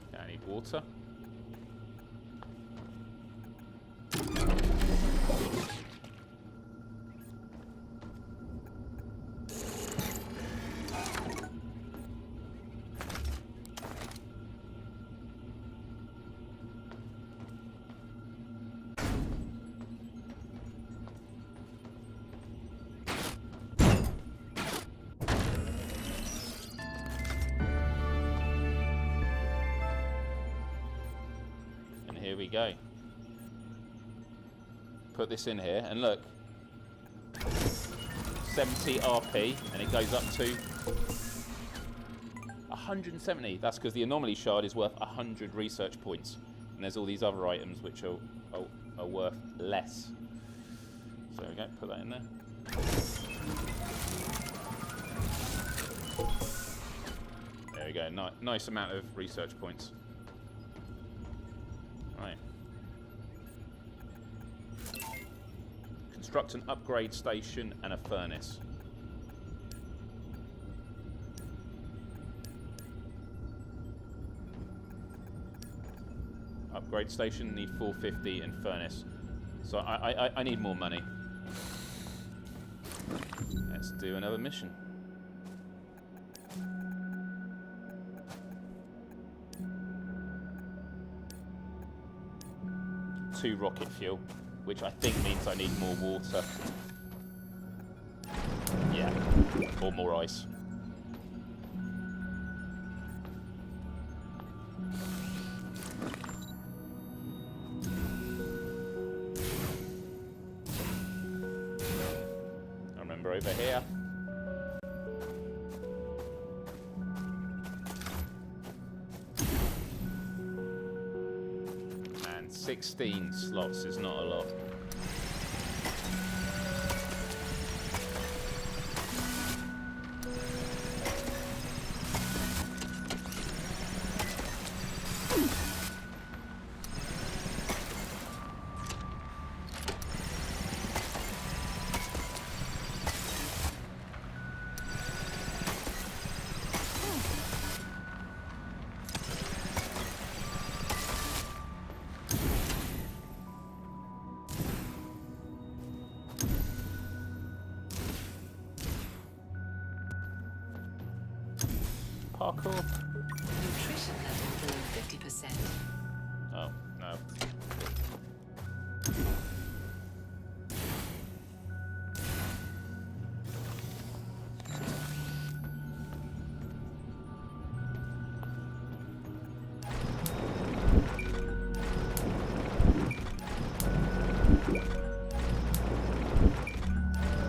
Okay, I need water. Here we go. Put this in here, and look. 70 RP, and it goes up to 170. That's because the anomaly shard is worth 100 research points. And there's all these other items which are worth less. So there we go, put that in there. There we go, nice amount of research points. Right. Construct an upgrade station and a furnace. Upgrade station, need 450, and furnace. So I need more money. Let's do another mission. Two rocket fuel, which I think means I need more water. Yeah, or more ice. I remember over here. man, 16 slots is not a lot. Parkour. Nutrition level below 50%. Oh, no.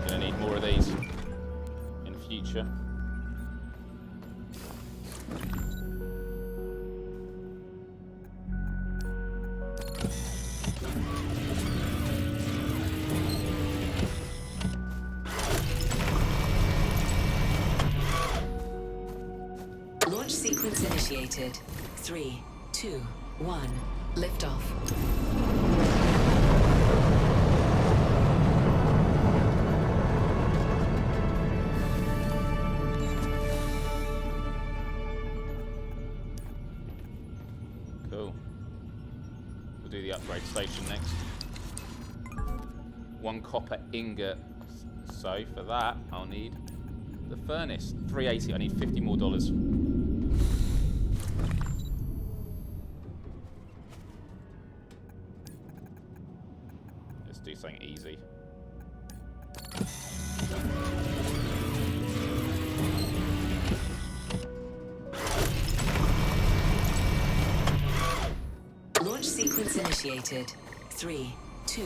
Gonna need more of these in the future. Launch sequence initiated. 3, 2, 1. Liftoff. Cool. We'll do the upgrade station next. 1 copper ingot. So for that, I'll need the furnace. 380. I need $50 more. Let's do something easy. Launch sequence initiated. 3, 2,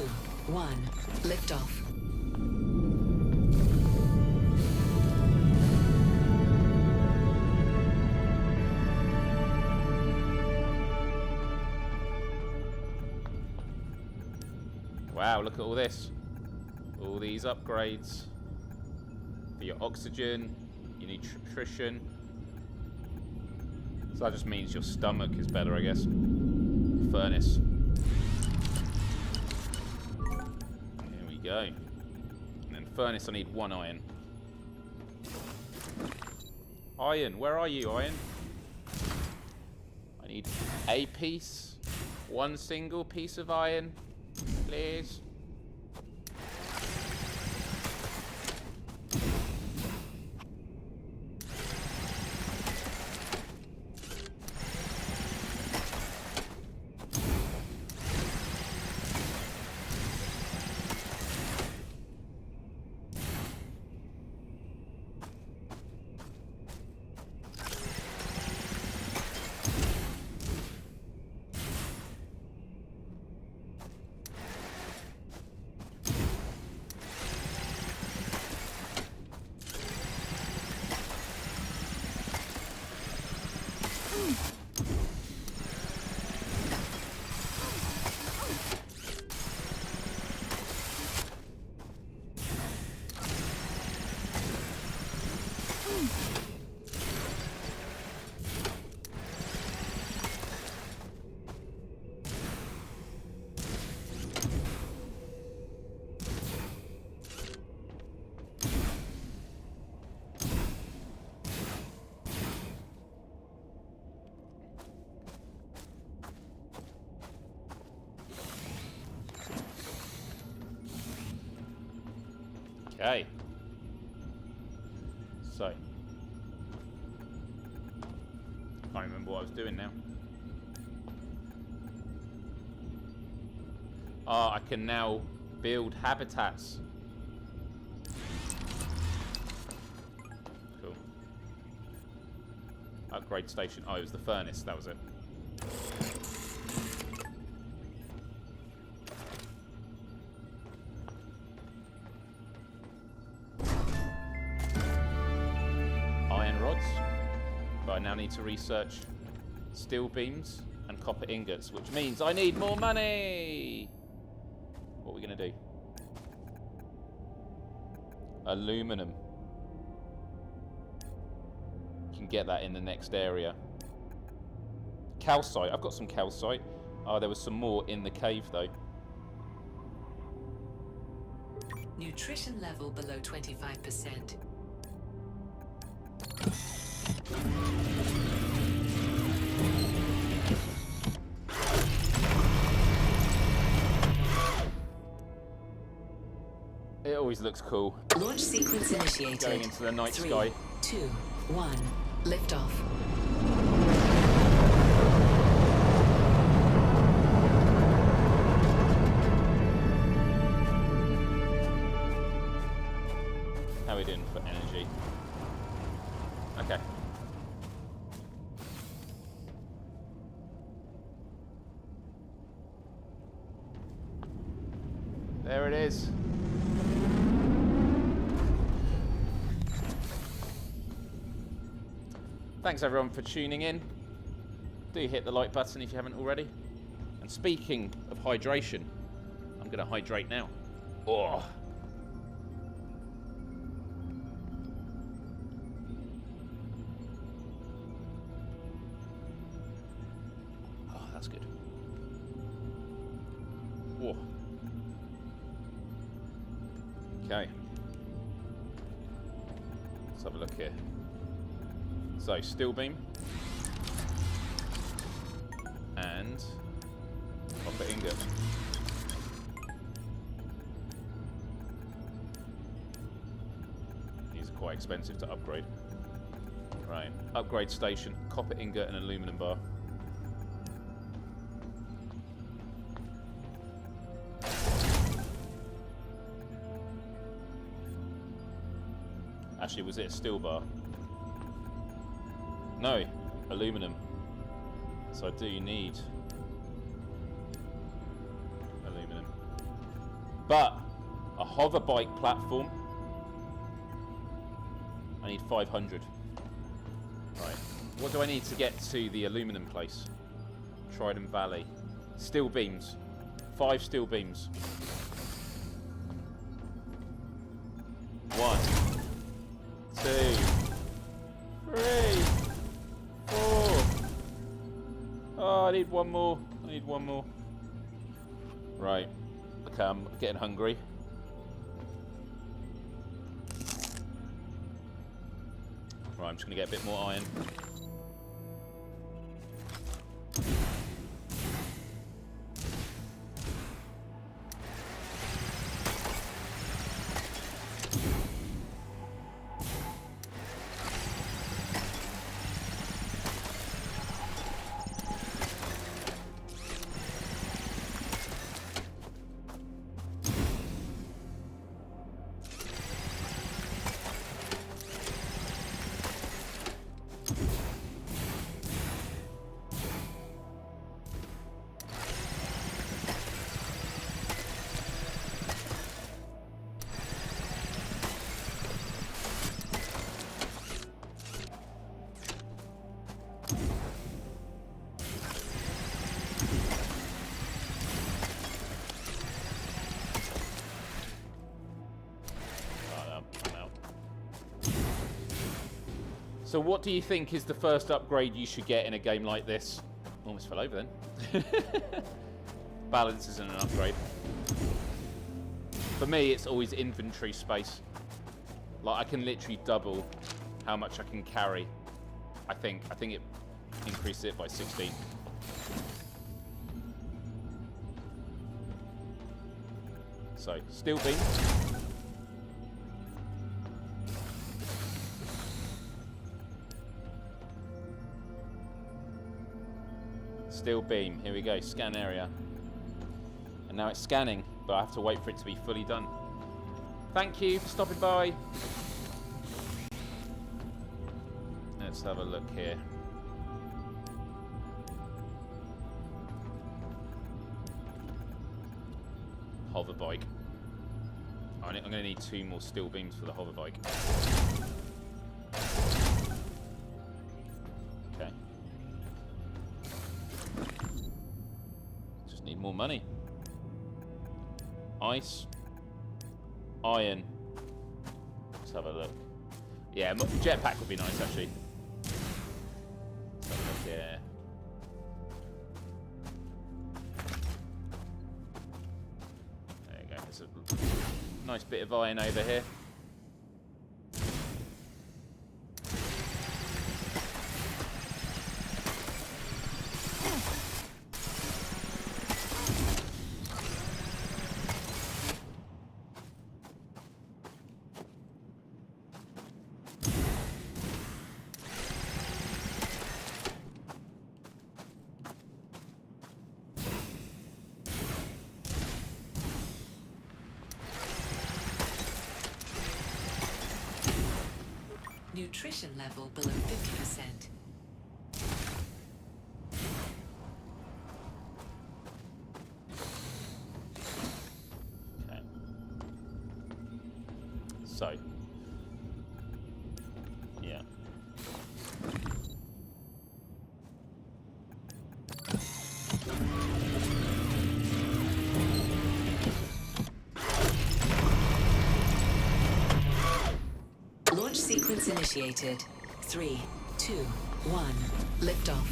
1. Liftoff. Wow, look at all this. All these upgrades. For your oxygen, your nutrition. So that just means your stomach is better, I guess. Furnace. Here we go. And then furnace, I need 1 iron. Iron, where are you, iron? I need a piece. 1 single piece of iron, please. Okay. So. Can't remember what I was doing now. Ah, I can now build habitats. Cool. Upgrade station. Oh, it was the furnace. That was it. Iron rods. But I now need to research steel beams and copper ingots, which means I need more money. What are we going to do? Aluminum. You can get that in the next area. Calcite. I've got some calcite. Oh, there was some more in the cave, though. Nutrition level below 25%. It always looks cool. Launch sequence initiated. Going into the night 3, sky. 2, 1. Liftoff. How are we doing for energy? Okay. There it is. Thanks everyone for tuning in. Do hit the like button if you haven't already. And speaking of hydration, I'm going to hydrate now. Oh. Oh, that's good. Whoa. Okay. Let's have a look here. So, steel beam. And copper ingot. These are quite expensive to upgrade. Right, upgrade station, copper ingot and aluminum bar. Actually, was it a steel bar? No, aluminum. So I do need aluminum. But a hover bike platform, I need 500. Right. What do I need to get to the aluminum place? Trident Valley. Steel beams. 5 steel beams. 1, 2, 3, 4. Oh, I need one more. I need one more. Right. Okay, I'm getting hungry. Right, I'm just going to get a bit more iron. So what do you think is the first upgrade you should get in a game like this? Almost fell over then. Balance isn't an upgrade. For me, it's always inventory space. Like, I can literally double how much I can carry. I think it increased it by 16. So, steel beam. Steel beam, here we go, scan area. And now it's scanning, but I have to wait for it to be fully done. Thank you for stopping by. Let's have a look here. Hover bike. I'm going to need 2 more steel beams for the hover bike. Okay. more money. Ice. Iron. Let's have a look. Yeah, jetpack would be nice, actually. Let's have a look, yeah. There you go. There's a nice bit of iron over here. Nutrition level below 50%. Okay. So. Yeah. Launch sequence initiated. 3, 2, 1. Liftoff.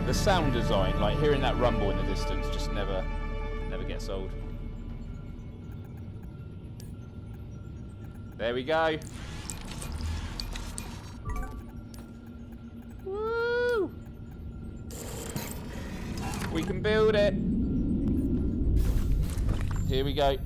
The sound design, like hearing that rumble in the distance, just never gets old. There we go. Woo! We can build it. Here we go.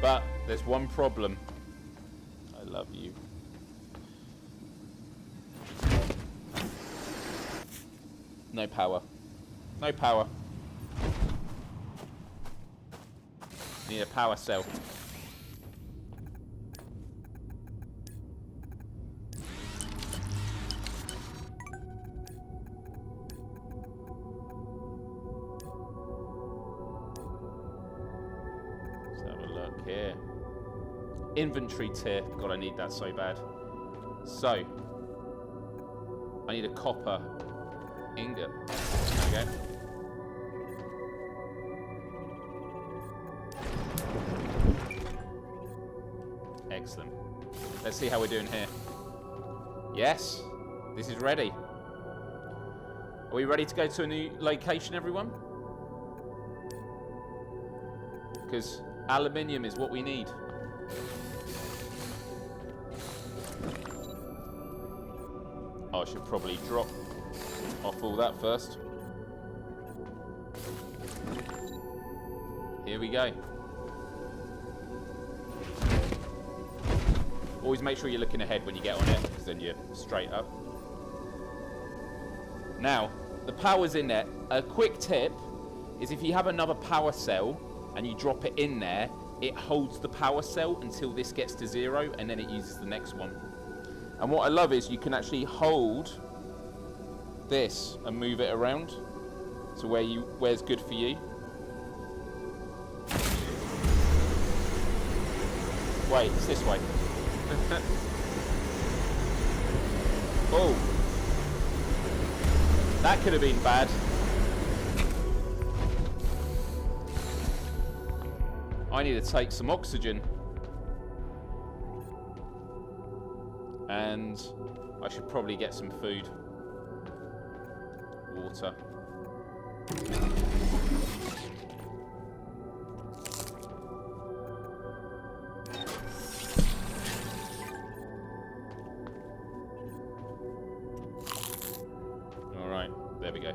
But there's one problem. I love you. No power. No power. Need a power cell. Here. Inventory tier. God, I need that so bad. So, I need a copper ingot. There we go. Excellent. Let's see how we're doing here. Yes, this is ready. Are we ready to go to a new location, everyone? Because aluminium is what we need. I should probably drop off all that first. Here we go. Always make sure you're looking ahead when you get on it, because then you're straight up. Now, the power's in there. A quick tip is if you have another power cell and you drop it in there, it holds the power cell until this gets to 0, and then it uses the next one. And what I love is you can actually hold this and move it around to where's good for you. Wait, it's this way. Oh, that could have been bad. I need to take some oxygen. And I should probably get some food. Water. All right, there we go.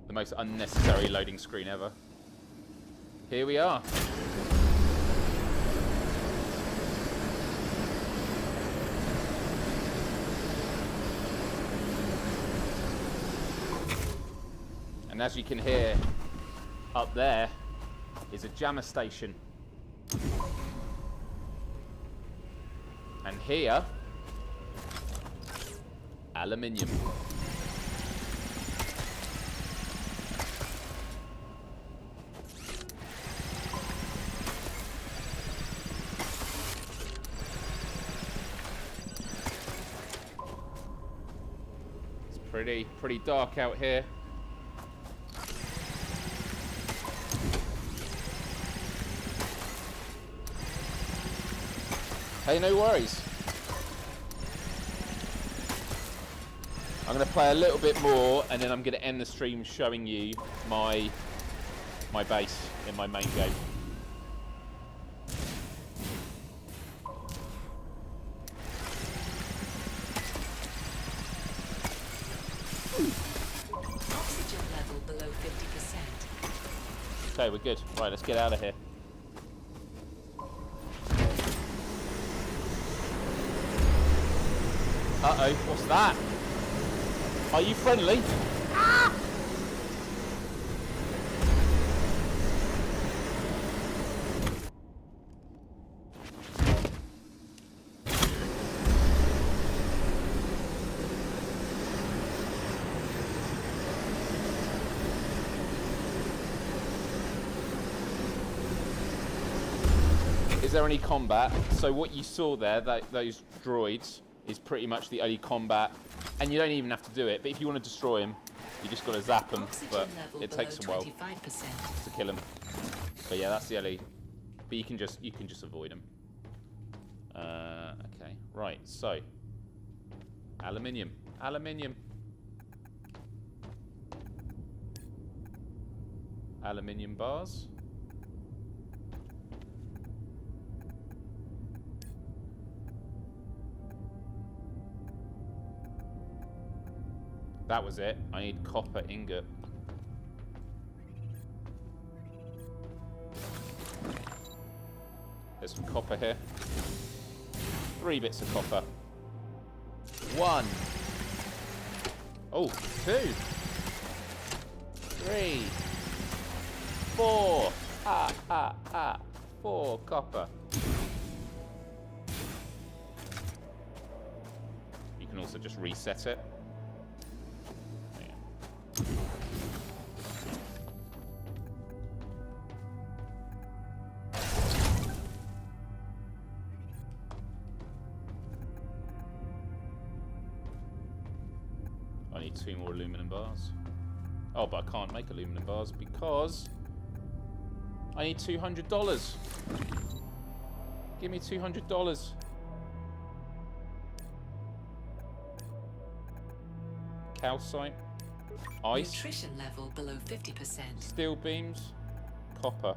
The most unnecessary loading screen ever. Here we are. And as you can hear, up there is a jammer station. And here, aluminium. It's pretty dark out here. Hey, no worries. I'm going to play a little bit more, and then I'm going to end the stream showing you my base in my main game. Oxygen level below 50%. Okay, we're good. Right, let's get out of here. Uh-oh, what's that? Are you friendly? Ah! Is there any combat? So what you saw there, those droids, is pretty much the only combat, and you don't even have to do it, but if you want to destroy him, you just got to zap them, but it takes a while to kill them. But yeah, that's the only, but you can just avoid them. Okay, right, so aluminium bars. That was it. I need copper ingot. There's some copper here. 3 bits of copper. 1. Oh, 2. 3. 4. 4 copper. You can also just reset it. I need 2 more aluminum bars. Oh, but I can't make aluminum bars because I need $200. Give me $200. Calcite. Ice. Nutrition level below 50%. Steel beams. Copper.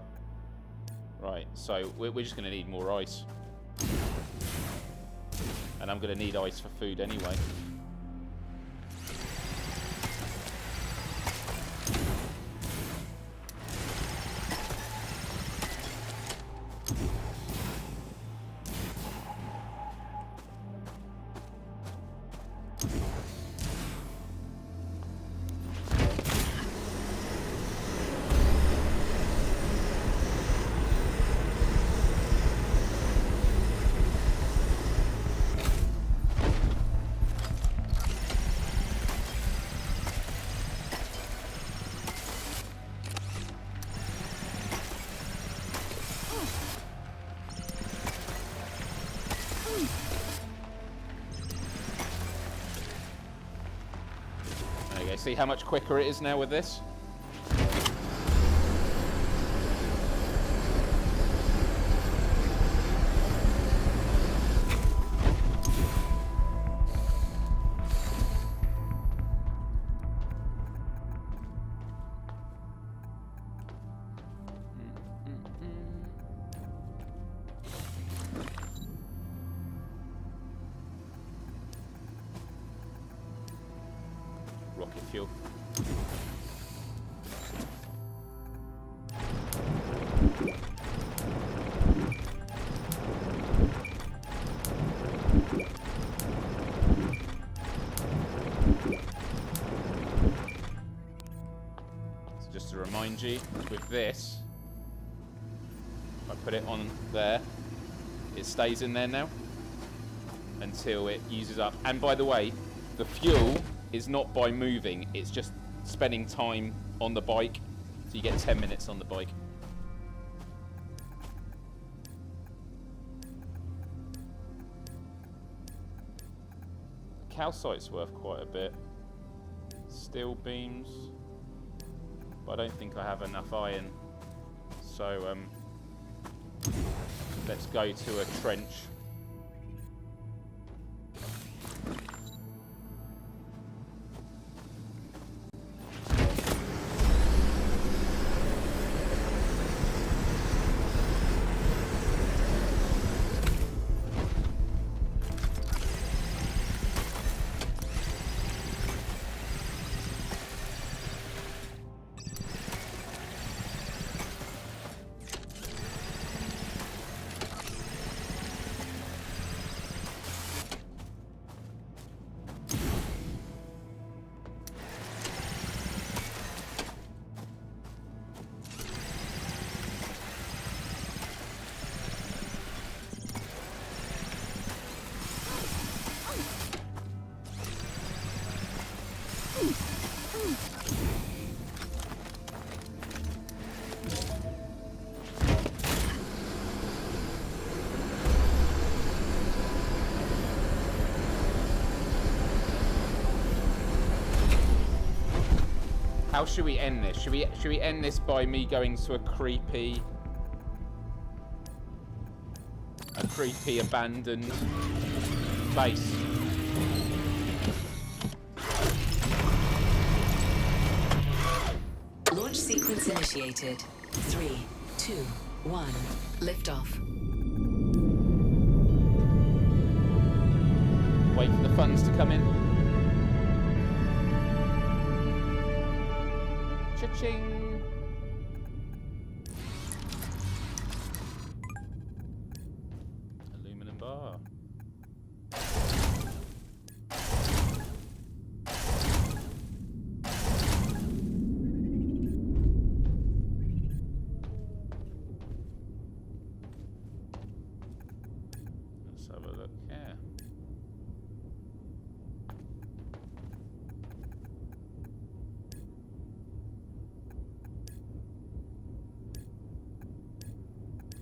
Right, so we're just going to need more ice. And I'm going to need ice for food anyway. See how much quicker it is now with this? Rocket fuel. energy with this. If I put it on there, it stays in there now until it uses up. And by the way, the fuel is not by moving, it's just spending time on the bike. So you get 10 minutes on the bike. Calcite's worth quite a bit. Steel beams. But I don't think I have enough iron. So let's go to a trench. How should we end this? Should we end this by me going to a creepy abandoned base? Launch sequence initiated. 3, 2, 1. Liftoff. Wait for the funds to come in. Cha-ching! Aluminum bar. Let's have a look here.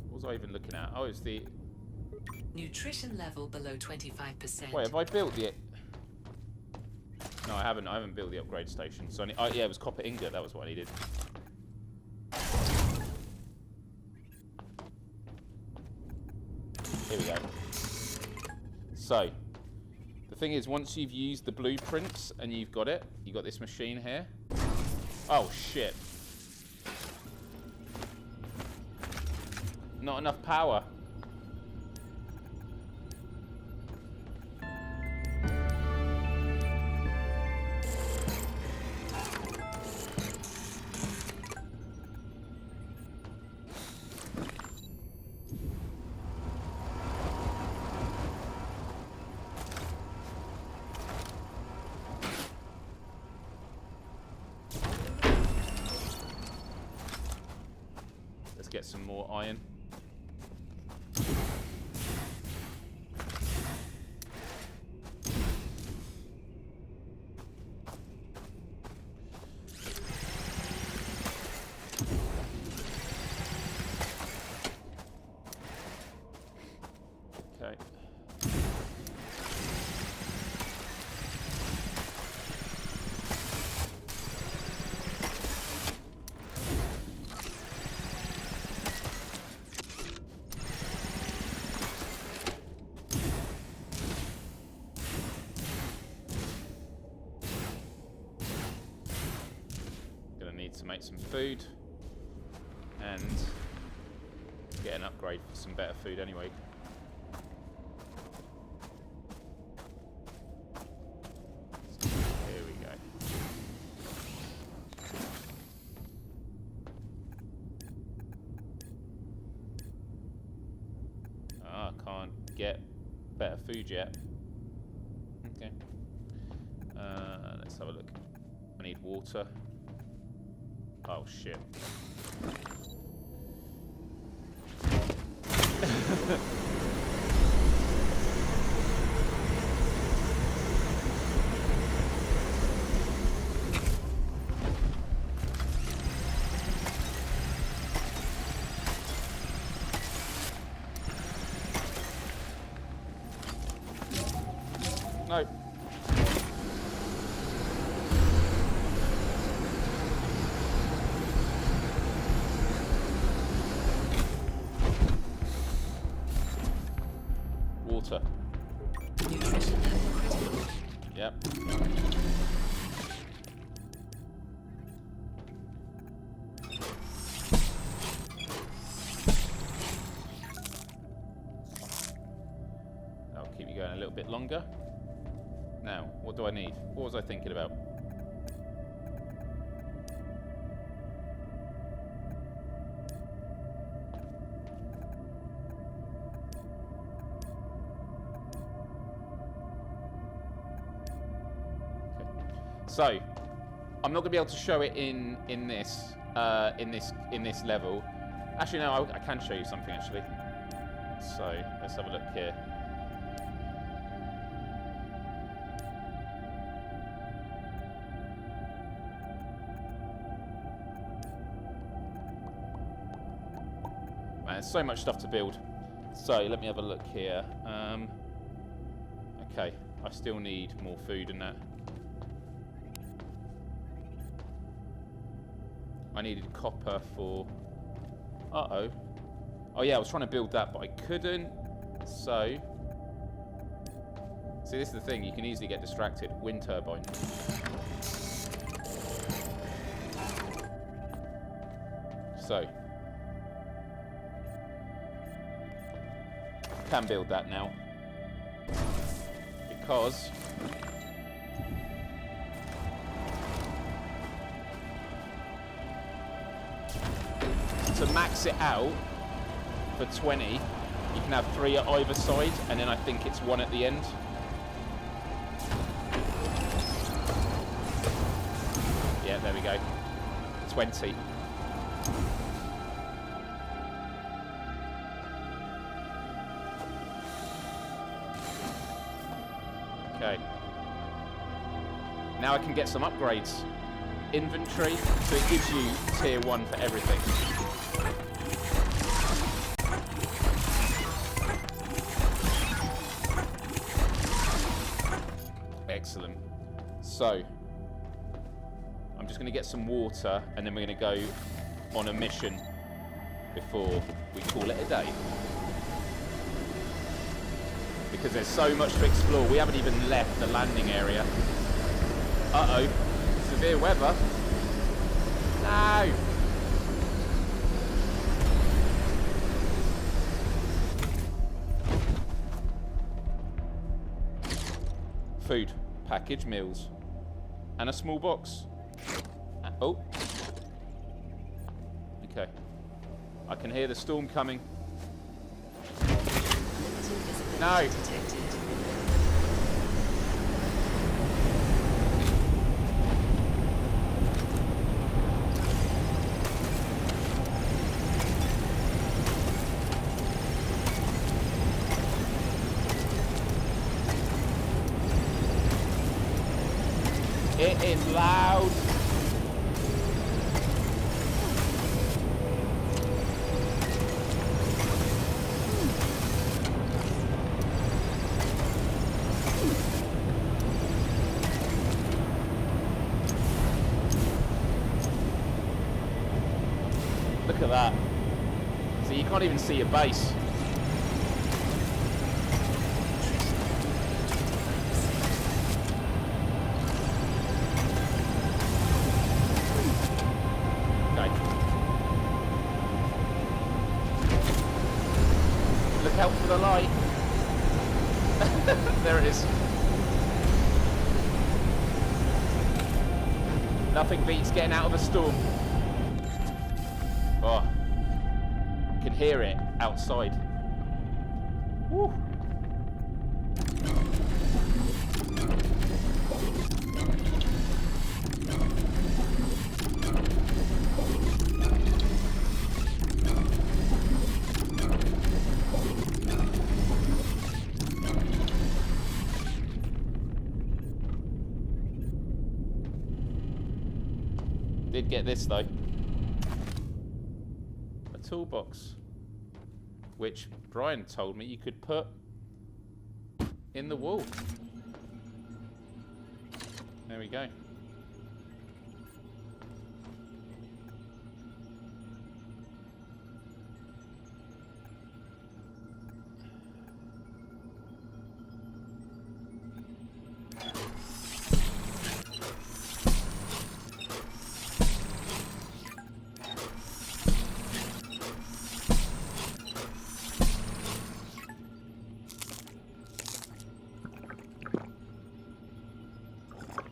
What was I even looking at? Oh, it's the... Nutrition level below 25%. Wait, have I built the... No, I haven't. I haven't built the upgrade station. So I need... Oh, yeah, it was copper ingot. That was what I needed. Here we go. So, the thing is, once you've used the blueprints and you've got it, you've got this machine here. Oh, shit. Not enough power. Let's get some more iron. Okay. Gonna need to make some food and get an upgrade for some better food anyway. Here we go. Ah, I can't get better food yet. Okay. Let's have a look. I need water. Oh, shit. No. Water. Nutrition level critical. Yep. That'll keep you going a little bit longer. Now, what do I need? What was I thinking about? So, I'm not going to be able to show it in this level. Actually, no, I can show you something actually. So let's have a look here. Man, there's so much stuff to build. So let me have a look here. Okay, I still need more food and that. I needed copper for... Uh-oh. Oh yeah, I was trying to build that, but I couldn't. So... See, this is the thing. You can easily get distracted. Wind turbine. So... I can build that now. Because... to max it out for 20, you can have 3 at either side, and then I think it's 1 at the end. Yeah, there we go. 20. Okay. Now I can get some upgrades. Inventory, so it gives you tier 1 for everything. Excellent. So, I'm just going to get some water, and then we're going to go on a mission before we call it a day. Because there's so much to explore. We haven't even left the landing area. Uh-oh. Severe weather. No! Food. Package meals. And a small box. Oh. Okay. I can hear the storm coming. No! It is loud. Look at that. So you can't even see your base. Out for the light. There it is. Nothing beats getting out of a storm. Oh, I can hear it outside. Woo. did get this, though. A toolbox. Which Brian told me you could put in the wall. There we go.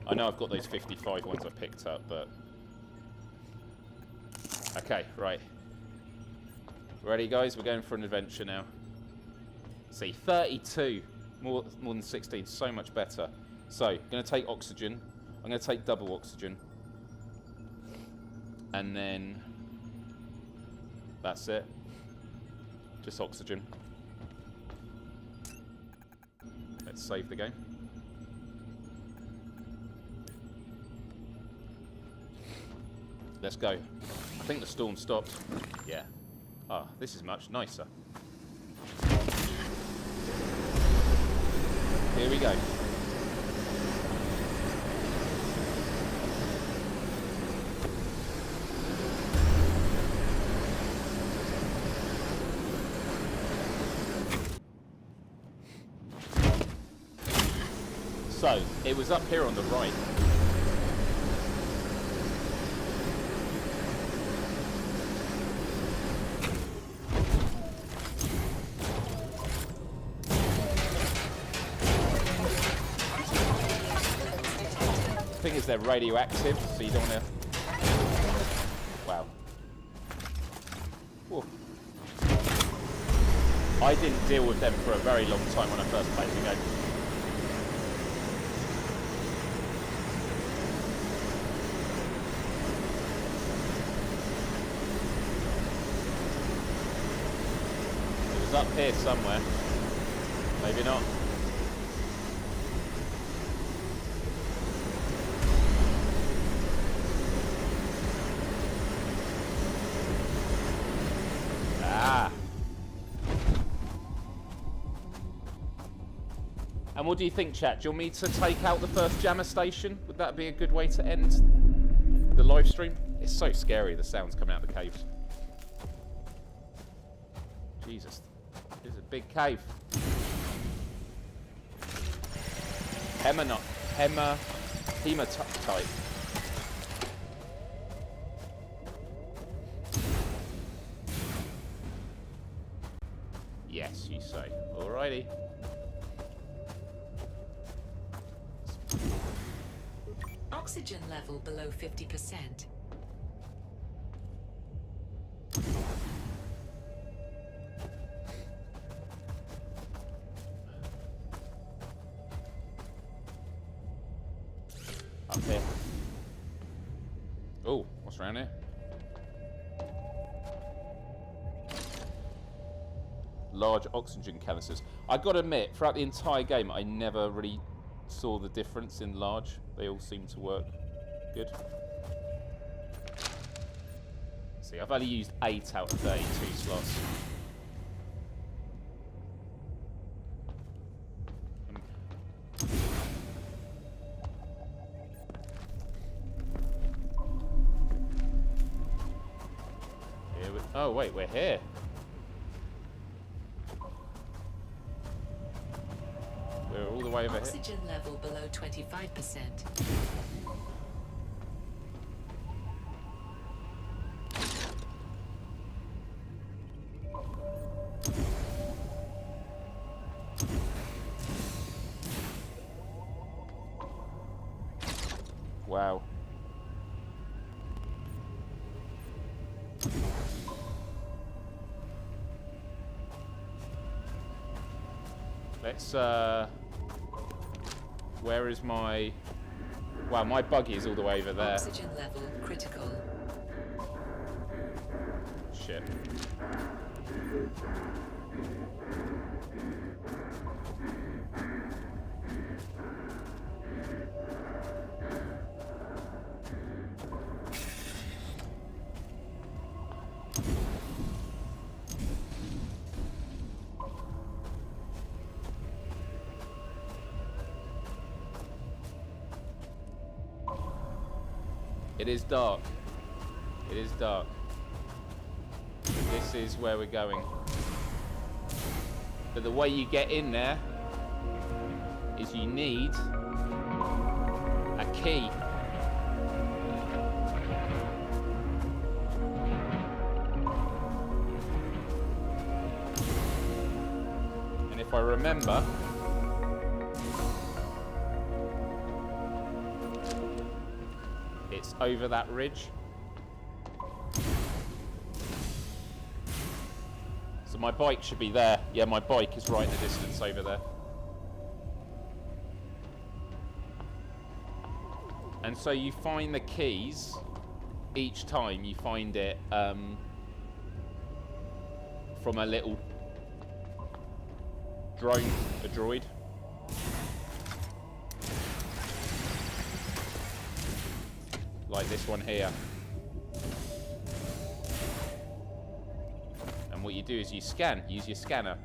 I know I've got those 55 ones I picked up, but... Okay, right. Ready, guys? We're going for an adventure now. See, 32. More than 16. So much better. So, I'm going to take oxygen. I'm going to take double oxygen. And then... That's it. Just oxygen. Let's save the game. Let's go. I think the storm stopped. Yeah. Ah, this is much nicer. Here we go. So, it was up here on the right. The thing is, they're radioactive, so you don't want to... Wow. Whoa. I didn't deal with them for a very long time when I first played the game. It was up here somewhere. Maybe not. And what do you think, chat? Do you want me to take out the first jammer station? Would that be a good way to end the live stream? It's so scary, the sounds coming out of the caves. Jesus. This is a big cave. Hematite. Yes, you say. Alrighty. Oxygen level below 50%. Up here. Oh, what's around here? Large oxygen canisters. I gotta admit, throughout the entire game, I never really saw the difference in large. They all seem to work good. See, I've only used 8 out of 32 slots. Oh wait, we're here. We're all the way over here. Oxygen level below 25%. Wow. Let's, where is my... Wow, my buggy is all the way over there. Oxygen level critical. Shit. It is dark. It is dark. This is where we're going. But the way you get in there is you need a key. And if I remember, it's over that ridge. So my bike should be there. Yeah, my bike is right in the distance over there. And so you find the keys each time you find it from a little drone, a droid. Like this one here. And what you do is you scan, use your scanner.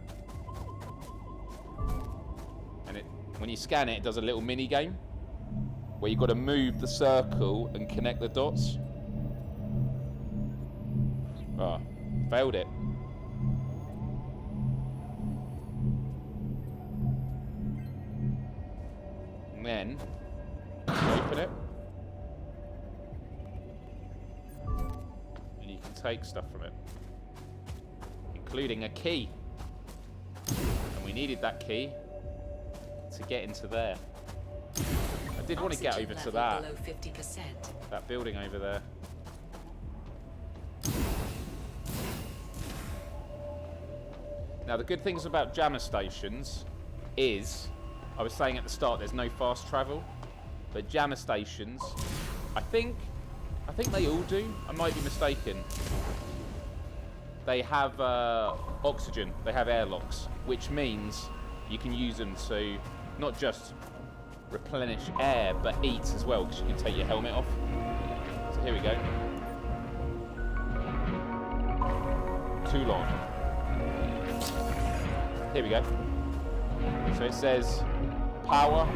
And when you scan it, it does a little mini game where you've got to move the circle and connect the dots. Ah, failed it. And then open it. And you can take stuff from it, including a key. And we needed that key to get into there. I did want to get over to that building over there. Now the good things about jammer stations is, I was saying at the start, there's no fast travel, but jammer stations, I think they all do. I might be mistaken. They have oxygen. They have airlocks, which means you can use them to not just replenish air, but eat as well, because you can take your helmet off. So here we go. Too long. Here we go. So it says power,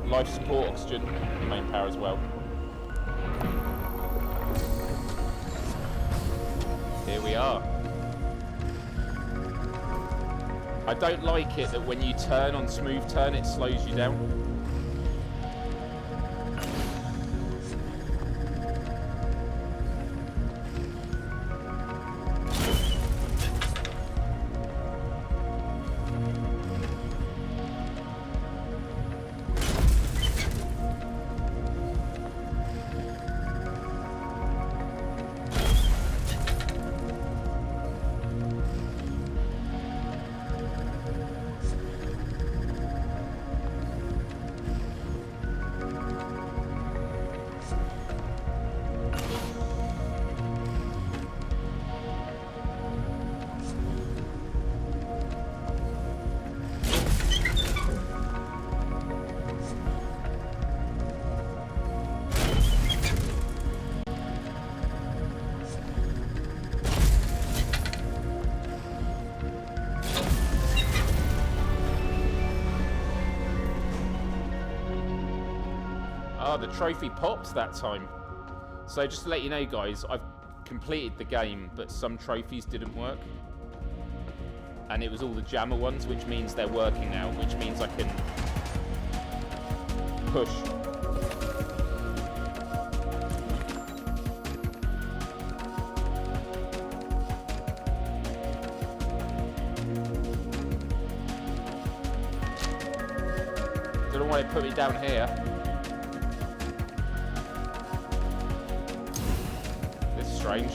life support, oxygen, main power as well. Here we are. I don't like it that when you turn on smooth turn, it slows you down. Oh, the trophy pops that time. So just to let you know, guys, I've completed the game, but some trophies didn't work. And it was all the jammer ones, which means they're working now, which means I can push. Don't know why it put me down here. Strange.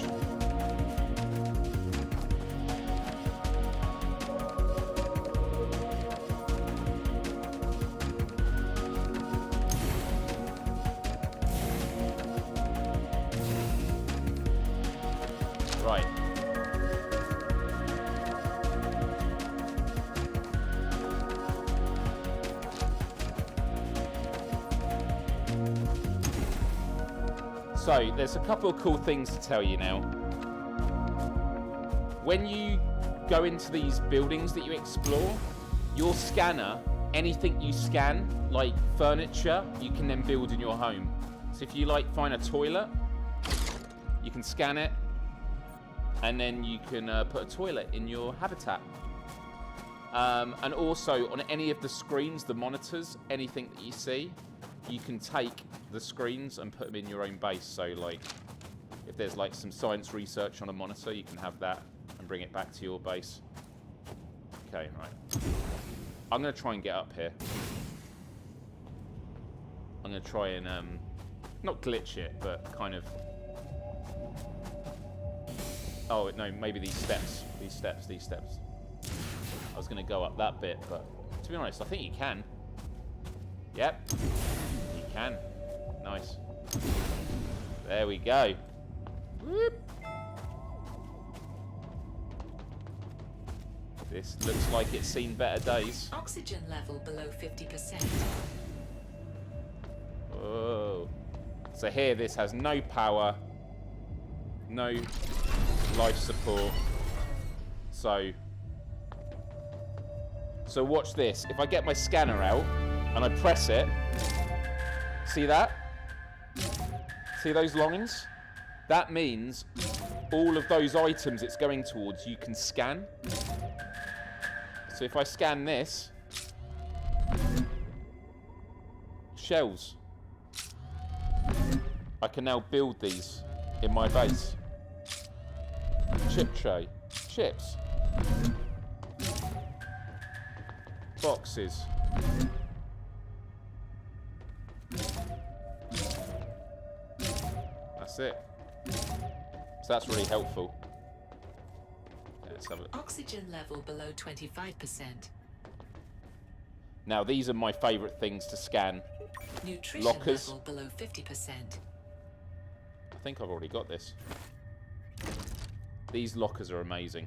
Right. So, there's a couple of cool things to tell you now. When you go into these buildings that you explore, your scanner, anything you scan, like furniture, you can then build in your home. So if you like find a toilet, you can scan it, and then you can put a toilet in your habitat. And also on any of the screens, the monitors, anything that you see, you can take the screens and put them in your own base. So like, if there's like some science research on a monitor, you can have that and bring it back to your base. Okay, right. I'm going to try and get up here. I'm going to try and, not glitch it, but kind of... Oh, no, maybe these steps. These steps. I was going to go up that bit, but to be honest, I think you can. Yep. You can. Nice. There we go. Whoop. This looks like it's seen better days. Oxygen level below 50%. Oh. So here, this has no power, no life support. So watch this. If I get my scanner out and I press it, see that? See those lines? That means all of those items it's going towards, you can scan. So if I scan this, shells. I can now build these in my base. Chip tray. Chips. Boxes. That's it. So that's really helpful. Let's have a... Oxygen level below 25%. Now these are my favourite things to scan. Nutrition Lockers. level below 50%. I think I've already got this. These lockers are amazing.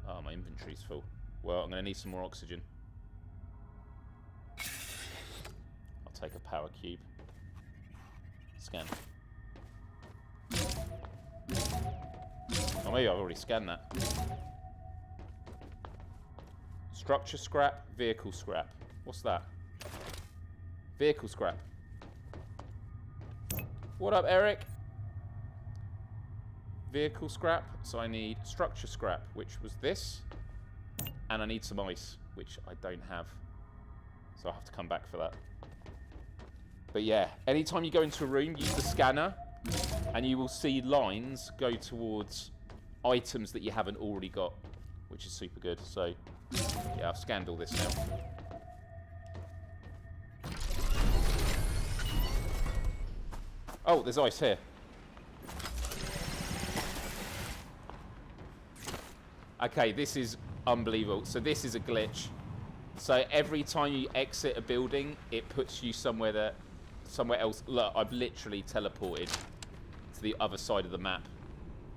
Oh, my inventory's full. Well, I'm going to need some more oxygen. I'll take a power cube. Scan. Oh, maybe I've already scanned that. Structure scrap, vehicle scrap. What's that? Vehicle scrap. What up, Eric? Vehicle scrap. So I need structure scrap, which was this. And I need some ice, which I don't have. So I'll have to come back for that. But yeah, anytime you go into a room, use the scanner, and you will see lines go towards items that you haven't already got, which is super good. So yeah, I've scanned all this now. Oh, there's ice here. Okay, this is unbelievable. So this is a glitch. So every time you exit a building, it puts you somewhere else. Look, I've literally teleported to the other side of the map,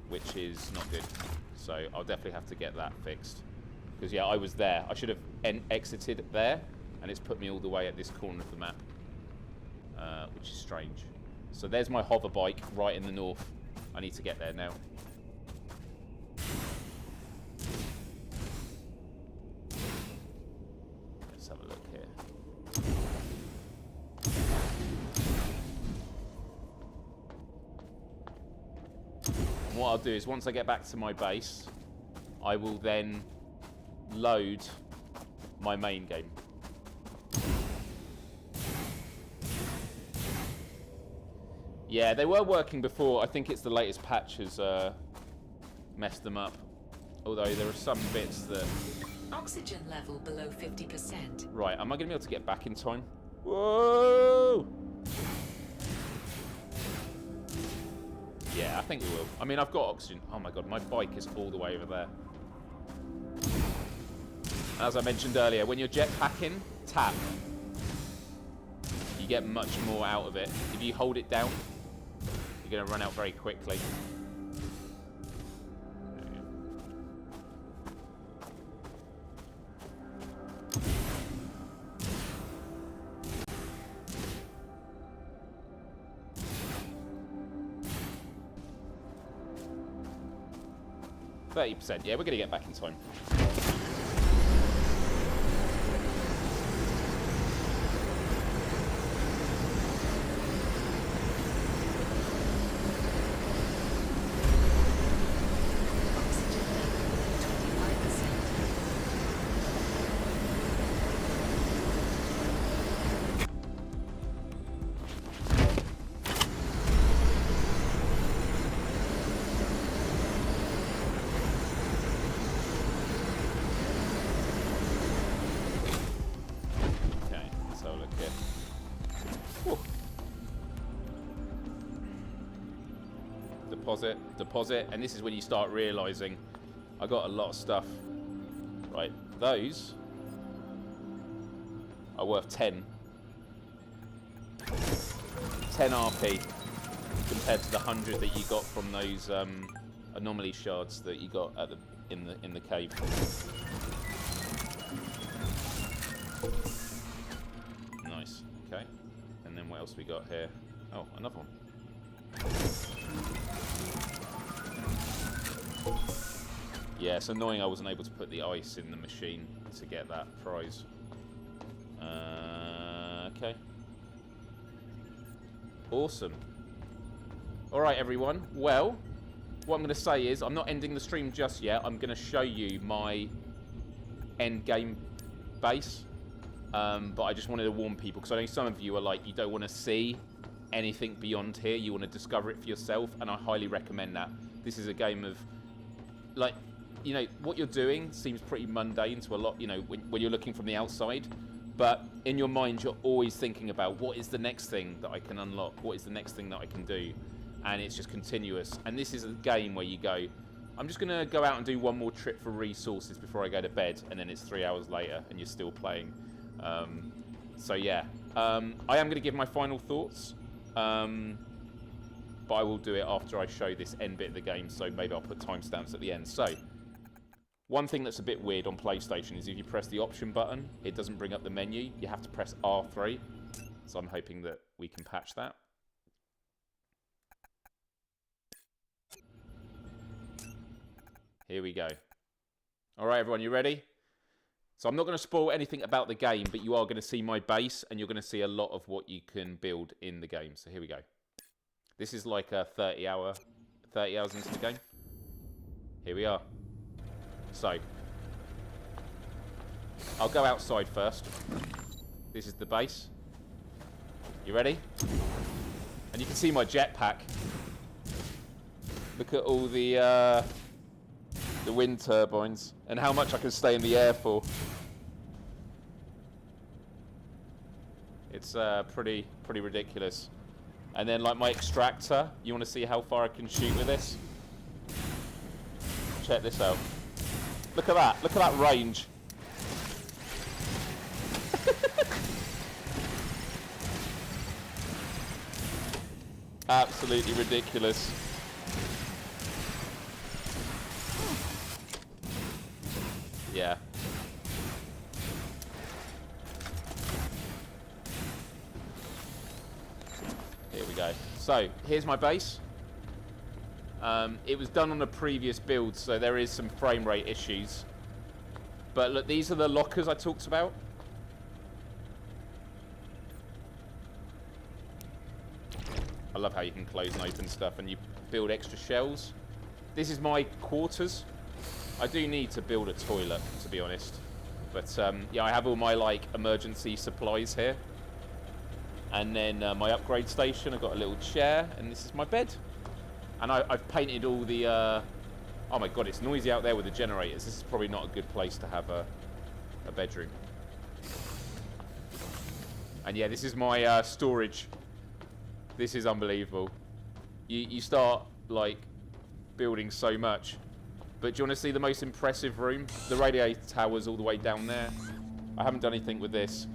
which is not good. So I'll definitely have to get that fixed. Because yeah, I was there. I should have exited there, and it's put me all the way at this corner of the map, which is strange. So there's my hover bike right in the north. I need to get there now. Let's have a look here. And what I'll do is once I get back to my base, I will then load my main game. Yeah, they were working before. I think it's the latest patch has messed them up. Although there are some bits that... Oxygen level below 50%. Right, am I going to be able to get back in time? Whoa! Yeah, I think we will. I mean, I've got oxygen. Oh my god, my bike is all the way over there. As I mentioned earlier, when you're jetpacking, tap. You get much more out of it. If you hold it down, you're going to run out very quickly. %. Yeah, we're going to get back in time. deposit, deposit, and this is when you start realizing I got a lot of stuff. Right, those are worth 10 RP compared to the 100 that you got from those anomaly shards that you got at the in the cave. Nice. Okay. And then what else we got here? Oh, another one. Yeah, it's annoying I wasn't able to put the ice in the machine to get that prize. Okay. Awesome. Alright, everyone. Well, what I'm going to say is, I'm not ending the stream just yet. I'm going to show you my end game base. But I just wanted to warn people, because I know some of you are like, you don't want to see anything beyond here. You want to discover it for yourself, and I highly recommend that. This is a game of, like, you know, what you're doing seems pretty mundane to a lot, you know, when you're looking from the outside. But in your mind, you're always thinking about, what is the next thing that I can unlock? What is the next thing that I can do? And it's just continuous. And this is a game where you go, I'm just going to go out and do one more trip for resources before I go to bed. And then it's 3 hours later and you're still playing. So yeah, I am going to give my final thoughts. But I will do it after I show this end bit of the game. So maybe I'll put timestamps at the end. So one thing that's a bit weird on PlayStation is if you press the option button, it doesn't bring up the menu. You have to press R3. So I'm hoping that we can patch that. Here we go. All right, everyone, you ready? So I'm not going to spoil anything about the game, but you are going to see my base, and you're going to see a lot of what you can build in the game. So here we go. This is like a 30 hours into the game. Here we are. So I'll go outside first. This is the base. You ready? And you can see my jetpack. Look at all the wind turbines and how much I can stay in the air for. It's pretty ridiculous. And then like my extractor, you want to see how far I can shoot with this? Check this out. Look at that. Look at that range. Absolutely ridiculous. Yeah. Here we go. So, here's my base. It was done on a previous build, so there is some frame rate issues. But look, these are the lockers I talked about. I love how you can close and open stuff and you build extra shells. This is my quarters. I do need to build a toilet, to be honest. But yeah, I have all my like emergency supplies here. And then my upgrade station, I've got a little chair, and this is my bed. And I've painted all the... oh my god, it's noisy out there with the generators. This is probably not a good place to have a bedroom. And yeah, this is my storage. This is unbelievable. You start, like, building so much. But do you want to see the most impressive room? The radiator tower's all the way down there. I haven't done anything with this.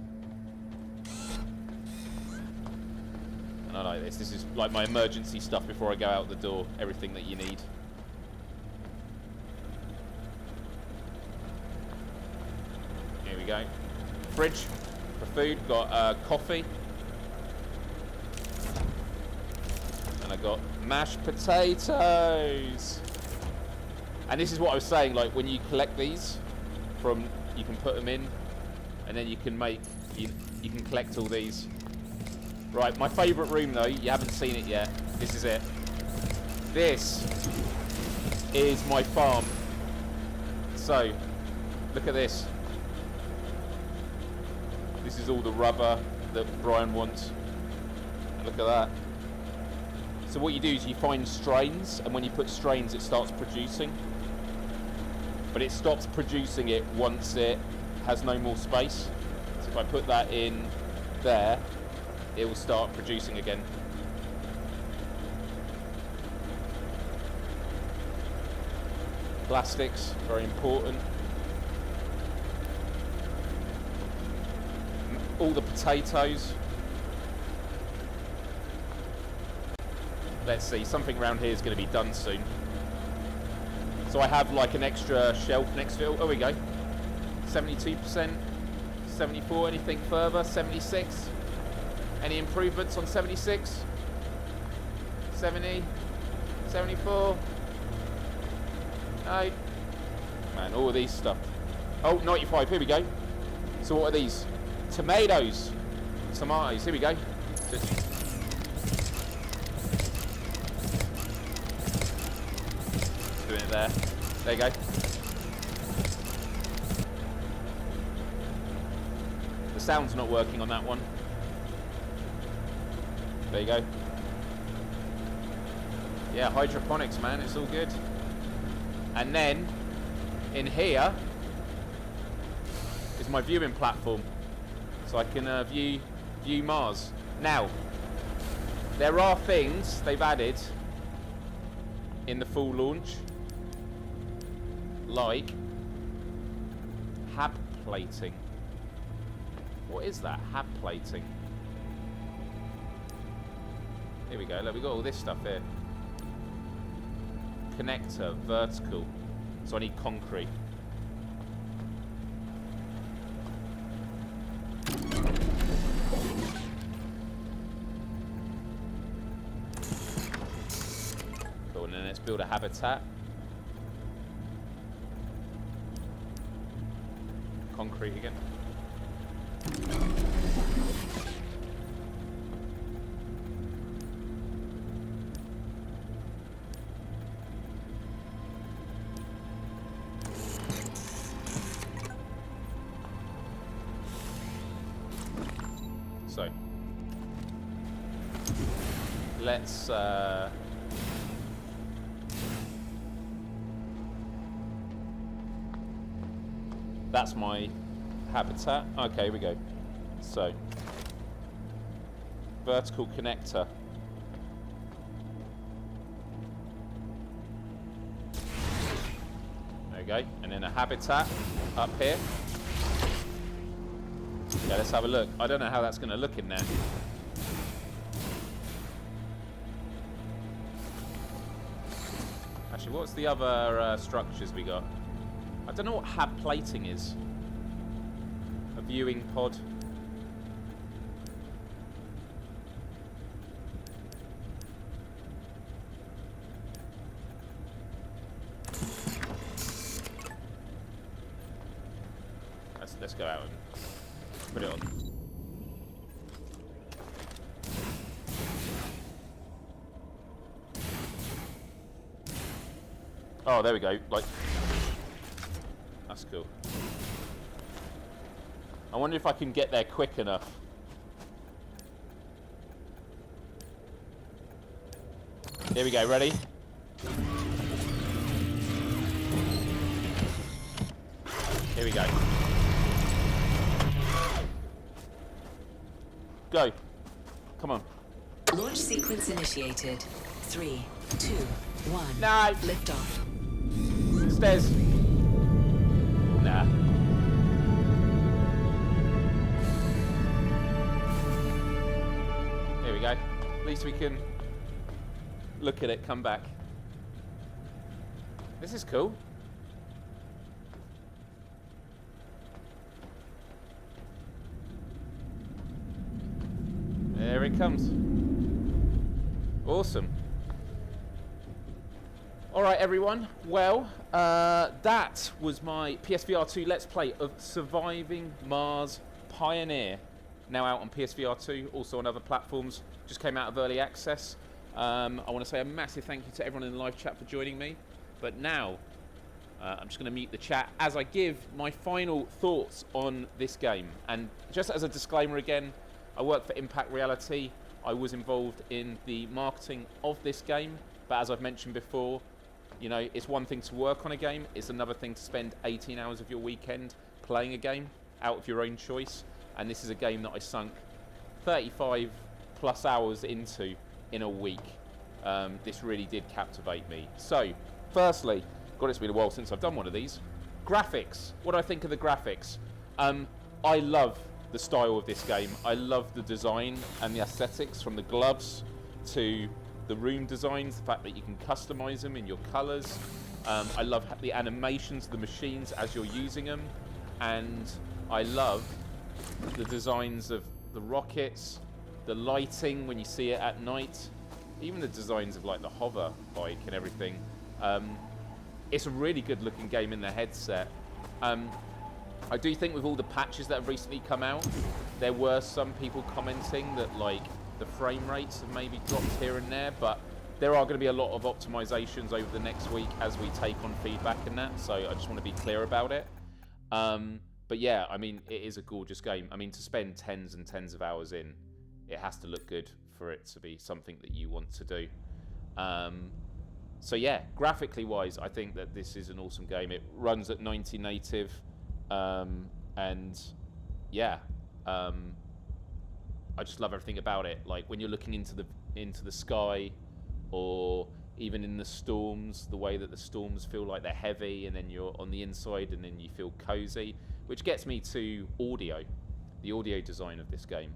And I like this. This is like my emergency stuff before I go out the door. Everything that you need. Here we go. Fridge for food. Got coffee. And I got mashed potatoes. And this is what I was saying, like when you collect these from, you can put them in and then you can make, you can collect all these. Right, my favourite room though, you haven't seen it yet. This is it. This is my farm. So, look at this. This is all the rubber that Brian wants. Look at that. So what you do is you find strains, and when you put strains it starts producing. But it stops producing it once it has no more space. So if I put that in there, it will start producing again. Plastics, very important. All the potatoes. Let's see, something around here is going to be done soon. So I have like an extra shelf next to it. Oh, we go. 72%, 74, anything further? 76. Any improvements on 76? 70, 74. No. Man, all of these stuff. Oh, 95, here we go. So what are these? Tomatoes. Tomatoes, here we go. Just doing it there. There you go. The sound's not working on that one. There you go. Yeah, hydroponics, man, it's all good. And then, in here, is my viewing platform. So I can view Mars. Now, there are things they've added in the full launch, like hab plating. What is that? Hab plating. Here we go. Look, we've got all this stuff here. Connector, vertical. So I need concrete. Cool, and then let's build a habitat. Concrete again. So let's that's my habitat. Okay, here we go. So vertical connector. There we go. And then a habitat up here. Yeah, let's have a look. I don't know how that's going to look in there. Actually, what's the other structures we got? I don't know what hab plating is. A viewing pod. Let's go out and put it on. Oh, there we go. Like, that's cool. I wonder if I can get there quick enough. Here we go. Ready? Here we go. Go. Come on. Launch sequence initiated. 3, 2, 1. No. Lift off. Stairs. Nah. Here we go. At least we can look at it, come back. This is cool. There it comes. Awesome. Alright everyone, well, that was my PSVR2 Let's Play of Surviving Mars Pioneer. Now out on PSVR2, also on other platforms. Just came out of early access. I want to say a massive thank you to everyone in the live chat for joining me. But now, I'm just going to mute the chat as I give my final thoughts on this game. And just as a disclaimer again, I work for Impact Reality. I was involved in the marketing of this game, but as I've mentioned before, you know, it's one thing to work on a game, it's another thing to spend 18 hours of your weekend playing a game out of your own choice, and this is a game that I sunk 35 plus hours into in a week. This really did captivate me. So, firstly, God, it's been a while since I've done one of these. Graphics. What do I think of the graphics? I love the style of this game. I love the design and the aesthetics, from the gloves to the room designs, the fact that you can customize them in your colors. I love the animations of the machines as you're using them. And I love the designs of the rockets, the lighting when you see it at night, even the designs of like the hover bike and everything. It's a really good looking game in the headset. I do think with all the patches that have recently come out, there were some people commenting that like the frame rates have maybe dropped here and there, but there are going to be a lot of optimizations over the next week as we take on feedback and that, so I just want to be clear about it. But yeah, I mean, it is a gorgeous game. I mean, to spend tens and tens of hours in, it has to look good for it to be something that you want to do. So yeah, graphically wise, I think that this is an awesome game. It runs at 90 native, and yeah, I just love everything about it. Like when you're looking into the sky, or even in the storms, the way that the storms feel like they're heavy, and then you're on the inside, and then you feel cozy, which gets me to audio, the audio design of this game.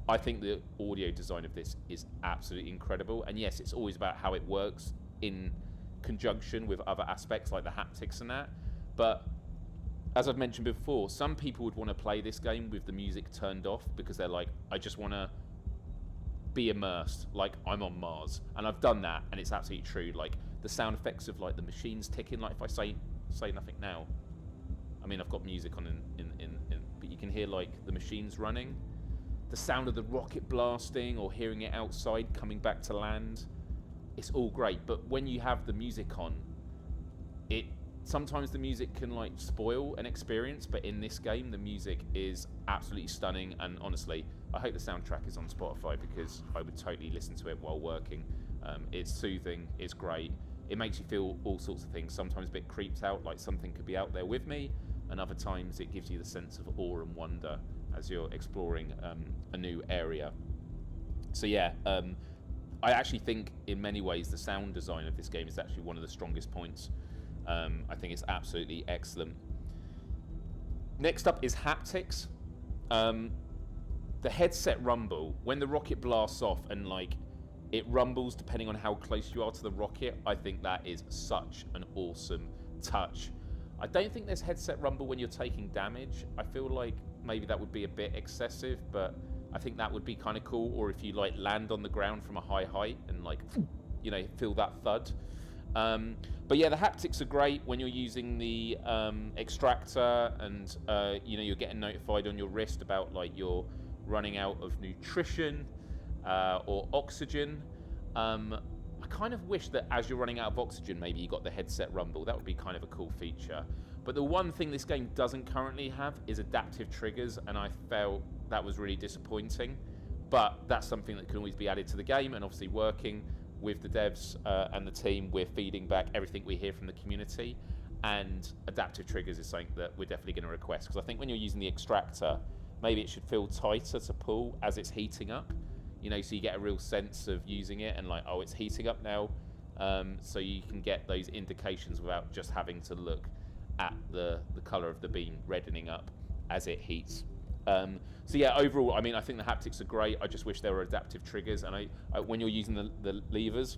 I think the audio design of this is absolutely incredible. And yes, it's always about how it works in conjunction with other aspects like the haptics and that. But as I've mentioned before, some people would want to play this game with the music turned off because they're like, I just want to be immersed, like I'm on Mars. And I've done that, and it's absolutely true. Like the sound effects of like the machines ticking, like if I say nothing now, I mean, I've got music on but you can hear like the machines running. The sound of the rocket blasting, or hearing it outside coming back to land, it's all great. But when you have the music on, sometimes the music can like spoil an experience. But in this game, the music is absolutely stunning. And honestly, I hope the soundtrack is on Spotify, because I would totally listen to it while working. It's soothing, it's great. It makes you feel all sorts of things. Sometimes a bit creeped out, like something could be out there with me. And other times it gives you the sense of awe and wonder as you're exploring a new area. So yeah, I actually think in many ways the sound design of this game is actually one of the strongest points. I think it's absolutely excellent. Next up is haptics. The headset rumble, when the rocket blasts off and like it rumbles depending on how close you are to the rocket, I think that is such an awesome touch. I don't think there's headset rumble when you're taking damage. I feel like maybe that would be a bit excessive, but I think that would be kind of cool. Or if you like land on the ground from a high height and like, you know, feel that thud. But yeah, the haptics are great when you're using the extractor, and you know, you're getting notified on your wrist about like you're running out of nutrition or oxygen. I kind of wish that as you're running out of oxygen, maybe you got the headset rumble. That would be kind of a cool feature. But the one thing this game doesn't currently have is adaptive triggers, and I felt that was really disappointing. But that's something that can always be added to the game, and obviously working with the devs and the team, we're feeding back everything we hear from the community, and adaptive triggers is something that we're definitely going to request, because I think when you're using the extractor, maybe it should feel tighter to pull as it's heating up. You know, so you get a real sense of using it and like, oh, it's heating up now. So you can get those indications without just having to look at the color of the beam reddening up as it heats. So yeah, overall, I mean, I think the haptics are great. I just wish there were adaptive triggers. And when you're using the levers,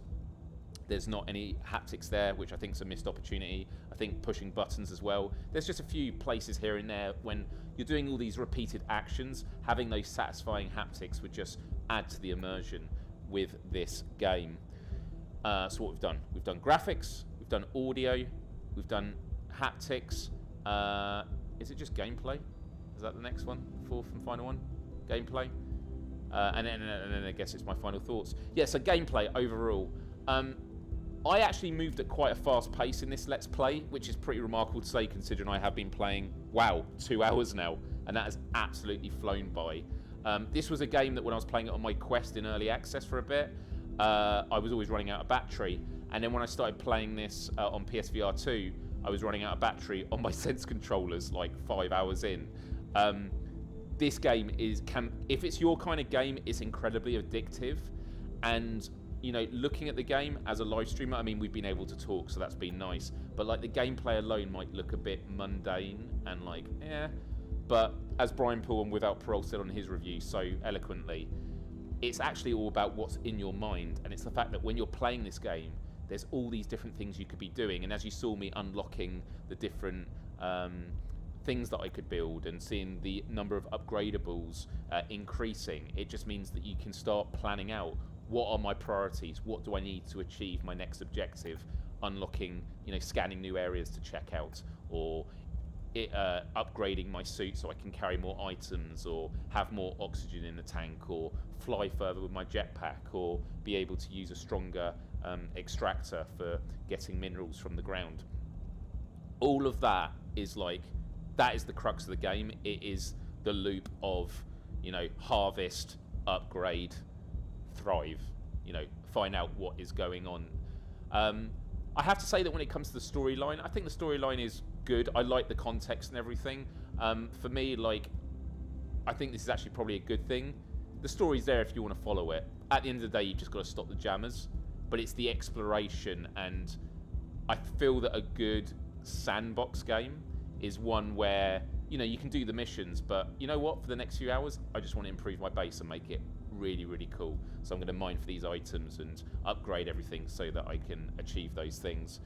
there's not any haptics there, which I think is a missed opportunity. I think pushing buttons as well. There's just a few places here and there when you're doing all these repeated actions, having those satisfying haptics would just add to the immersion with this game. So what we've done graphics, we've done audio, we've done haptics. Is it just gameplay? Is that the next one? Fourth and final one? Gameplay? And then I guess it's my final thoughts. Yeah, so gameplay overall. I actually moved at quite a fast pace in this Let's Play, which is pretty remarkable to say considering I have been playing, 2 hours now, and that has absolutely flown by. This was a game that when I was playing it on my Quest in early access for a bit, I was always running out of battery, and then when I started playing this on PSVR2, I was running out of battery on my Sense controllers like 5 hours in. This game if it's your kind of game, it's incredibly addictive, and you know, looking at the game as a live streamer, I mean, we've been able to talk, so that's been nice. But like the gameplay alone might look a bit mundane and like, eh. But as Brian Poole and Without Parole said on his review so eloquently, it's actually all about what's in your mind, and it's the fact that when you're playing this game, there's all these different things you could be doing. And as you saw me unlocking the different things that I could build and seeing the number of upgradables increasing, it just means that you can start planning out what are my priorities, what do I need to achieve my next objective, unlocking, you know, scanning new areas to check out, or upgrading my suit so I can carry more items or have more oxygen in the tank or fly further with my jetpack or be able to use a stronger extractor for getting minerals from the ground. All of that is like, that is the crux of the game. It is the loop of, you know, harvest, upgrade, thrive, you know, find out what is going on. I have to say that when it comes to the storyline, I think the storyline is good. I like the context and everything. For me, like, I think this is actually probably a good thing. The story's there if you want to follow it. At the end of the day, you've just got to stop the jammers. But it's the exploration, and I feel that a good sandbox game is one where, you know, you can do the missions, but you know what? For the next few hours, I just want to improve my base and make it really, really cool. So I'm going to mine for these items and upgrade everything so that I can achieve those things.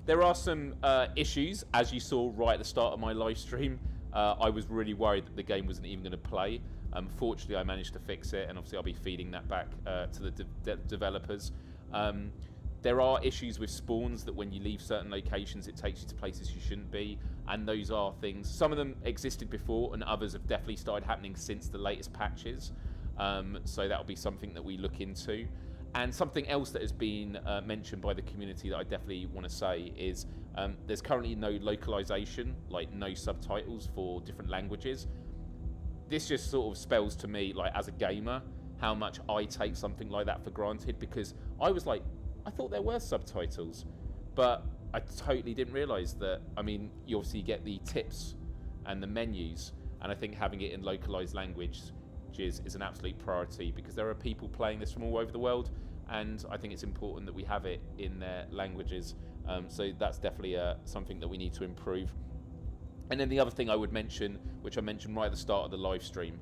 There are some issues, as you saw right at the start of my live stream. I was really worried that the game wasn't even going to play. Fortunately, I managed to fix it, and obviously I'll be feeding that back to the developers. There are issues with spawns that when you leave certain locations, it takes you to places you shouldn't be, and those are things. Some of them existed before, and others have definitely started happening since the latest patches. So that'll be something that we look into. And something else that has been mentioned by the community that I definitely want to say is there's currently no localization, like no subtitles for different languages. This just sort of spells to me, like, as a gamer, how much I take something like that for granted, because I was like, I thought there were subtitles, but I totally didn't realize that. I mean, you obviously get the tips and the menus, and I think having it in localized language is an absolute priority, because there are people playing this from all over the world, and I think it's important that we have it in their languages. So that's definitely something that we need to improve. And then the other thing I would mention, which I mentioned right at the start of the live stream,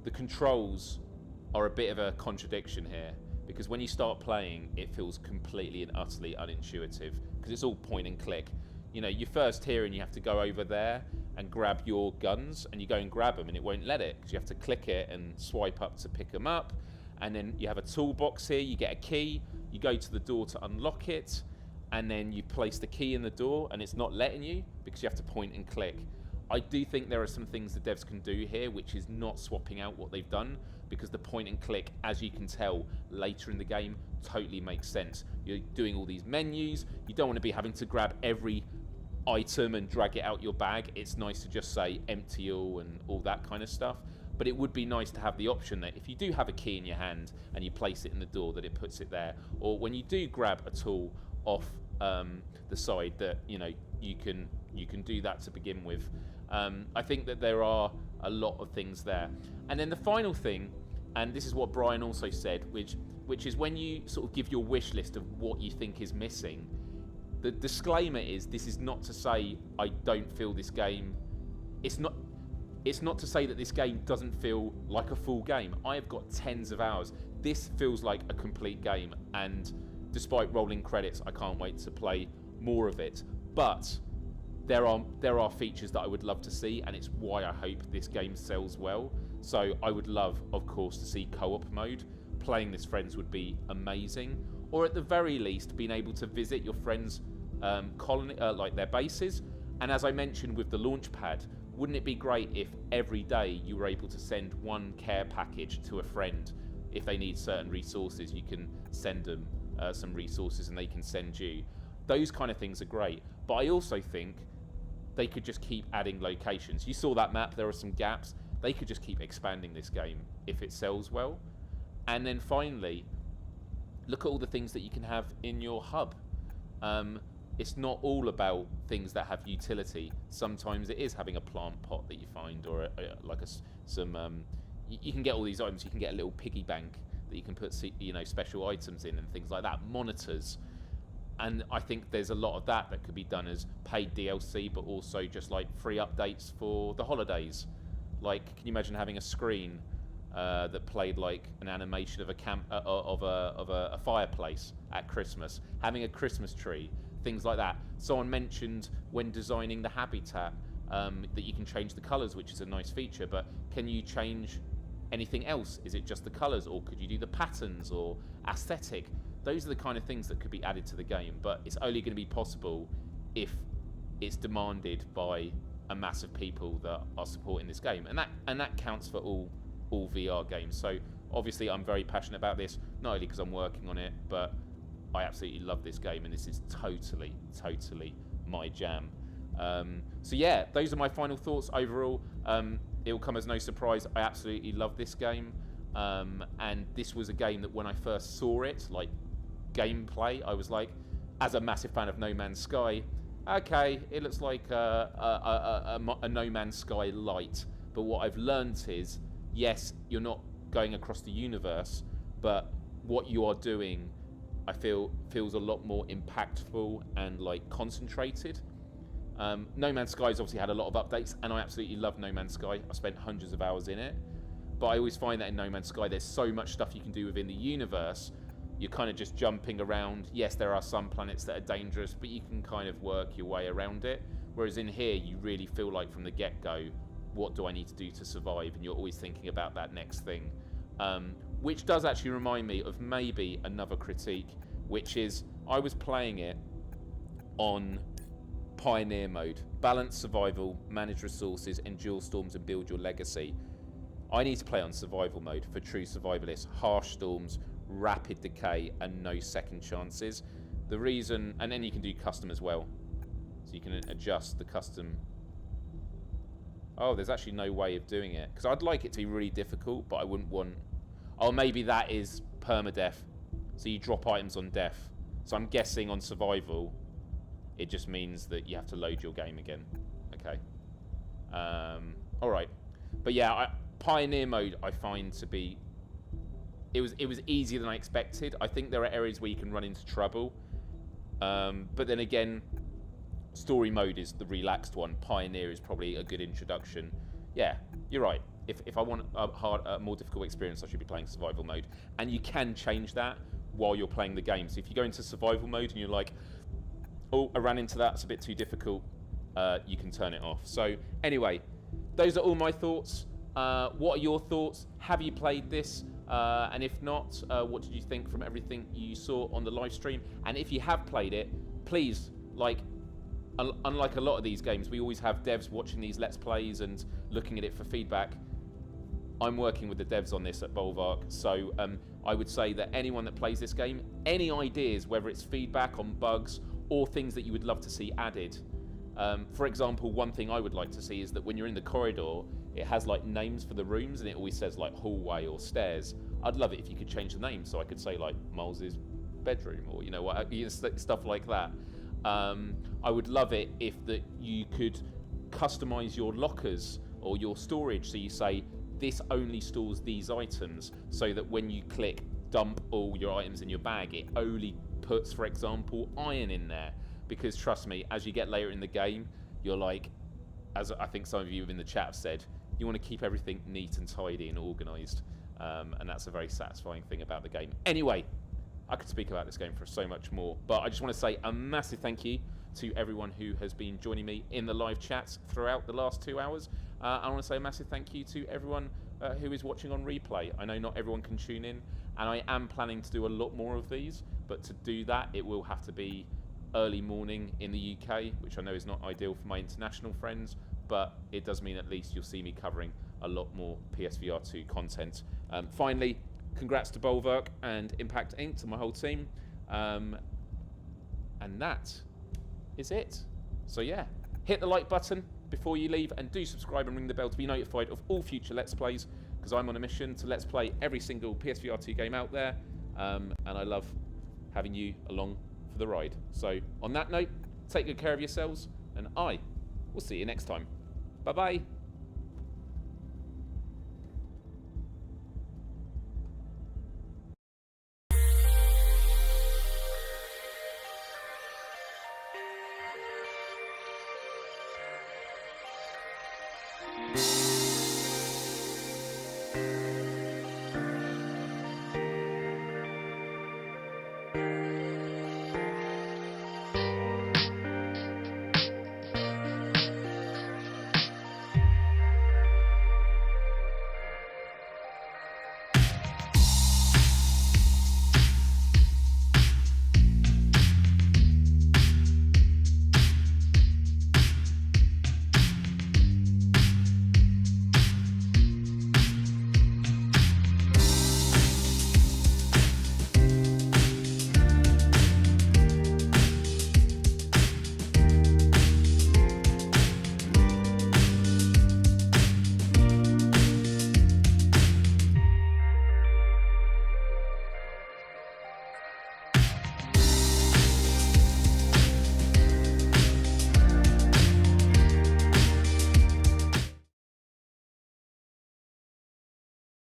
the controls are a bit of a contradiction here, because when you start playing, it feels completely and utterly unintuitive, because it's all point and click. You know, you're first here and you have to go over there and grab your guns, and you go and grab them and it won't let it, because you have to click it and swipe up to pick them up. And then you have a toolbox here, you get a key, you go to the door to unlock it, and then you place the key in the door and it's not letting you because you have to point and click. I do think there are some things the devs can do here, which is not swapping out what they've done, because the point and click, as you can tell later in the game, totally makes sense. You're doing all these menus, you don't want to be having to grab every item and drag it out your bag. It's nice to just say empty all and all that kind of stuff. But it would be nice to have the option that if you do have a key in your hand and you place it in the door, that it puts it there. Or when you do grab a tool off the side, that, you know, you can do that to begin with. I think that there are a lot of things there. And then the final thing, and this is what Brian also said, which is when you sort of give your wish list of what you think is missing, the disclaimer is, this is not to say I don't feel this game, it's not to say that this game doesn't feel like a full game. I have got tens of hours. This feels like a complete game, and despite rolling credits, I can't wait to play more of it. But there are features that I would love to see, and it's why I hope this game sells well. So I would love, of course, to see co-op mode. Playing this friends would be amazing, or at the very least, being able to visit your friends' colony, like their bases. And as I mentioned with the launch pad, wouldn't it be great if every day you were able to send one care package to a friend? If they need certain resources, you can send them some resources and they can send you. Those kind of things are great. But I also think they could just keep adding locations. You saw that map, there are some gaps. They could just keep expanding this game if it sells well. And then finally, look at all the things that you can have in your hub. It's not all about things that have utility. Sometimes it is having a plant pot that you find, or you can get all these items. You can get a little piggy bank that you can put, you know, special items in and things like that, monitors. And I think there's a lot of that could be done as paid DLC, but also just like free updates for the holidays. Like, can you imagine having a screen that played like an animation of a fireplace at Christmas, having a Christmas tree, things like that. Someone mentioned when designing the habitat that you can change the colours, which is a nice feature, but can you change anything else? Is it just the colours, or could you do the patterns or aesthetic? Those are the kind of things that could be added to the game, but it's only going to be possible if it's demanded by a mass of people that are supporting this game, and that counts for all VR games. So obviously I'm very passionate about this, not only because I'm working on it, but I absolutely love this game, and this is totally my jam. So yeah, those are my final thoughts overall. It will come as no surprise, I absolutely love this game, and this was a game that when I first saw it, like gameplay, I was like, as a massive fan of No Man's Sky, okay, it looks like a No Man's Sky light. But what I've learned is, yes, you're not going across the universe, but what you are doing, I feel, feels a lot more impactful and like concentrated. No Man's Sky's obviously had a lot of updates, and I absolutely love No Man's Sky. I spent hundreds of hours in it, but I always find that in No Man's Sky there's so much stuff you can do within the universe. You're kind of just jumping around. Yes, there are some planets that are dangerous, but you can kind of work your way around it. Whereas in here, you really feel like from the get-go, what do I need to do to survive? And you're always thinking about that next thing. Which does actually remind me of maybe another critique, which is I was playing it on Pioneer mode. Balance survival, manage resources, endure storms, and build your legacy. I need to play on survival mode for true survivalists. Harsh storms, rapid decay, and no second chances. The reason, and then you can do custom as well, so you can adjust the custom. Oh, there's actually no way of doing it, because I'd like it to be really difficult, but I wouldn't want. Oh, maybe that is permadeath, so you drop items on death. So I'm guessing on survival it just means that you have to load your game again. Okay. All right, but yeah, Pioneer mode I find to be. It was easier than I expected. I think there are areas where you can run into trouble. But then again, story mode is the relaxed one. Pioneer is probably a good introduction. Yeah, you're right. If I want a more difficult experience, I should be playing survival mode. And you can change that while you're playing the game. So if you go into survival mode and you're like, oh, I ran into that, it's a bit too difficult, you can turn it off. So anyway, those are all my thoughts. What are your thoughts? Have you played this? And if not, what did you think from everything you saw on the live stream? And if you have played it, please, like, unlike a lot of these games, we always have devs watching these Let's Plays and looking at it for feedback. I'm working with the devs on this at Bolverk, so I would say that anyone that plays this game, any ideas, whether it's feedback on bugs or things that you would love to see added. For example, one thing I would like to see is that when you're in the corridor, it has like names for the rooms, and it always says like hallway or stairs. I'd love it if you could change the name, so I could say like Miles's bedroom, or you know what, stuff like that. I would love it if that you could customize your lockers or your storage, so you say this only stores these items, so that when you click dump all your items in your bag, it only puts, for example, iron in there. Because trust me, as you get later in the game, you're like, as I think some of you in the chat have said, you want to keep everything neat and tidy and organised, and that's a very satisfying thing about the game. Anyway, I could speak about this game for so much more, but I just want to say a massive thank you to everyone who has been joining me in the live chats throughout the last 2 hours. I want to say a massive thank you to everyone who is watching on replay. I know not everyone can tune in, and I am planning to do a lot more of these, but to do that, it will have to be early morning in the UK, which I know is not ideal for my international friends, but it does mean at least you'll see me covering a lot more PSVR2 content. Finally, congrats to Bolverk and Impact Inc., to my whole team. And that is it. So yeah, hit the like button before you leave, and do subscribe and ring the bell to be notified of all future Let's Plays, because I'm on a mission to Let's Play every single PSVR2 game out there, and I love having you along for the ride. So on that note, take good care of yourselves, and I will see you next time. Bye bye.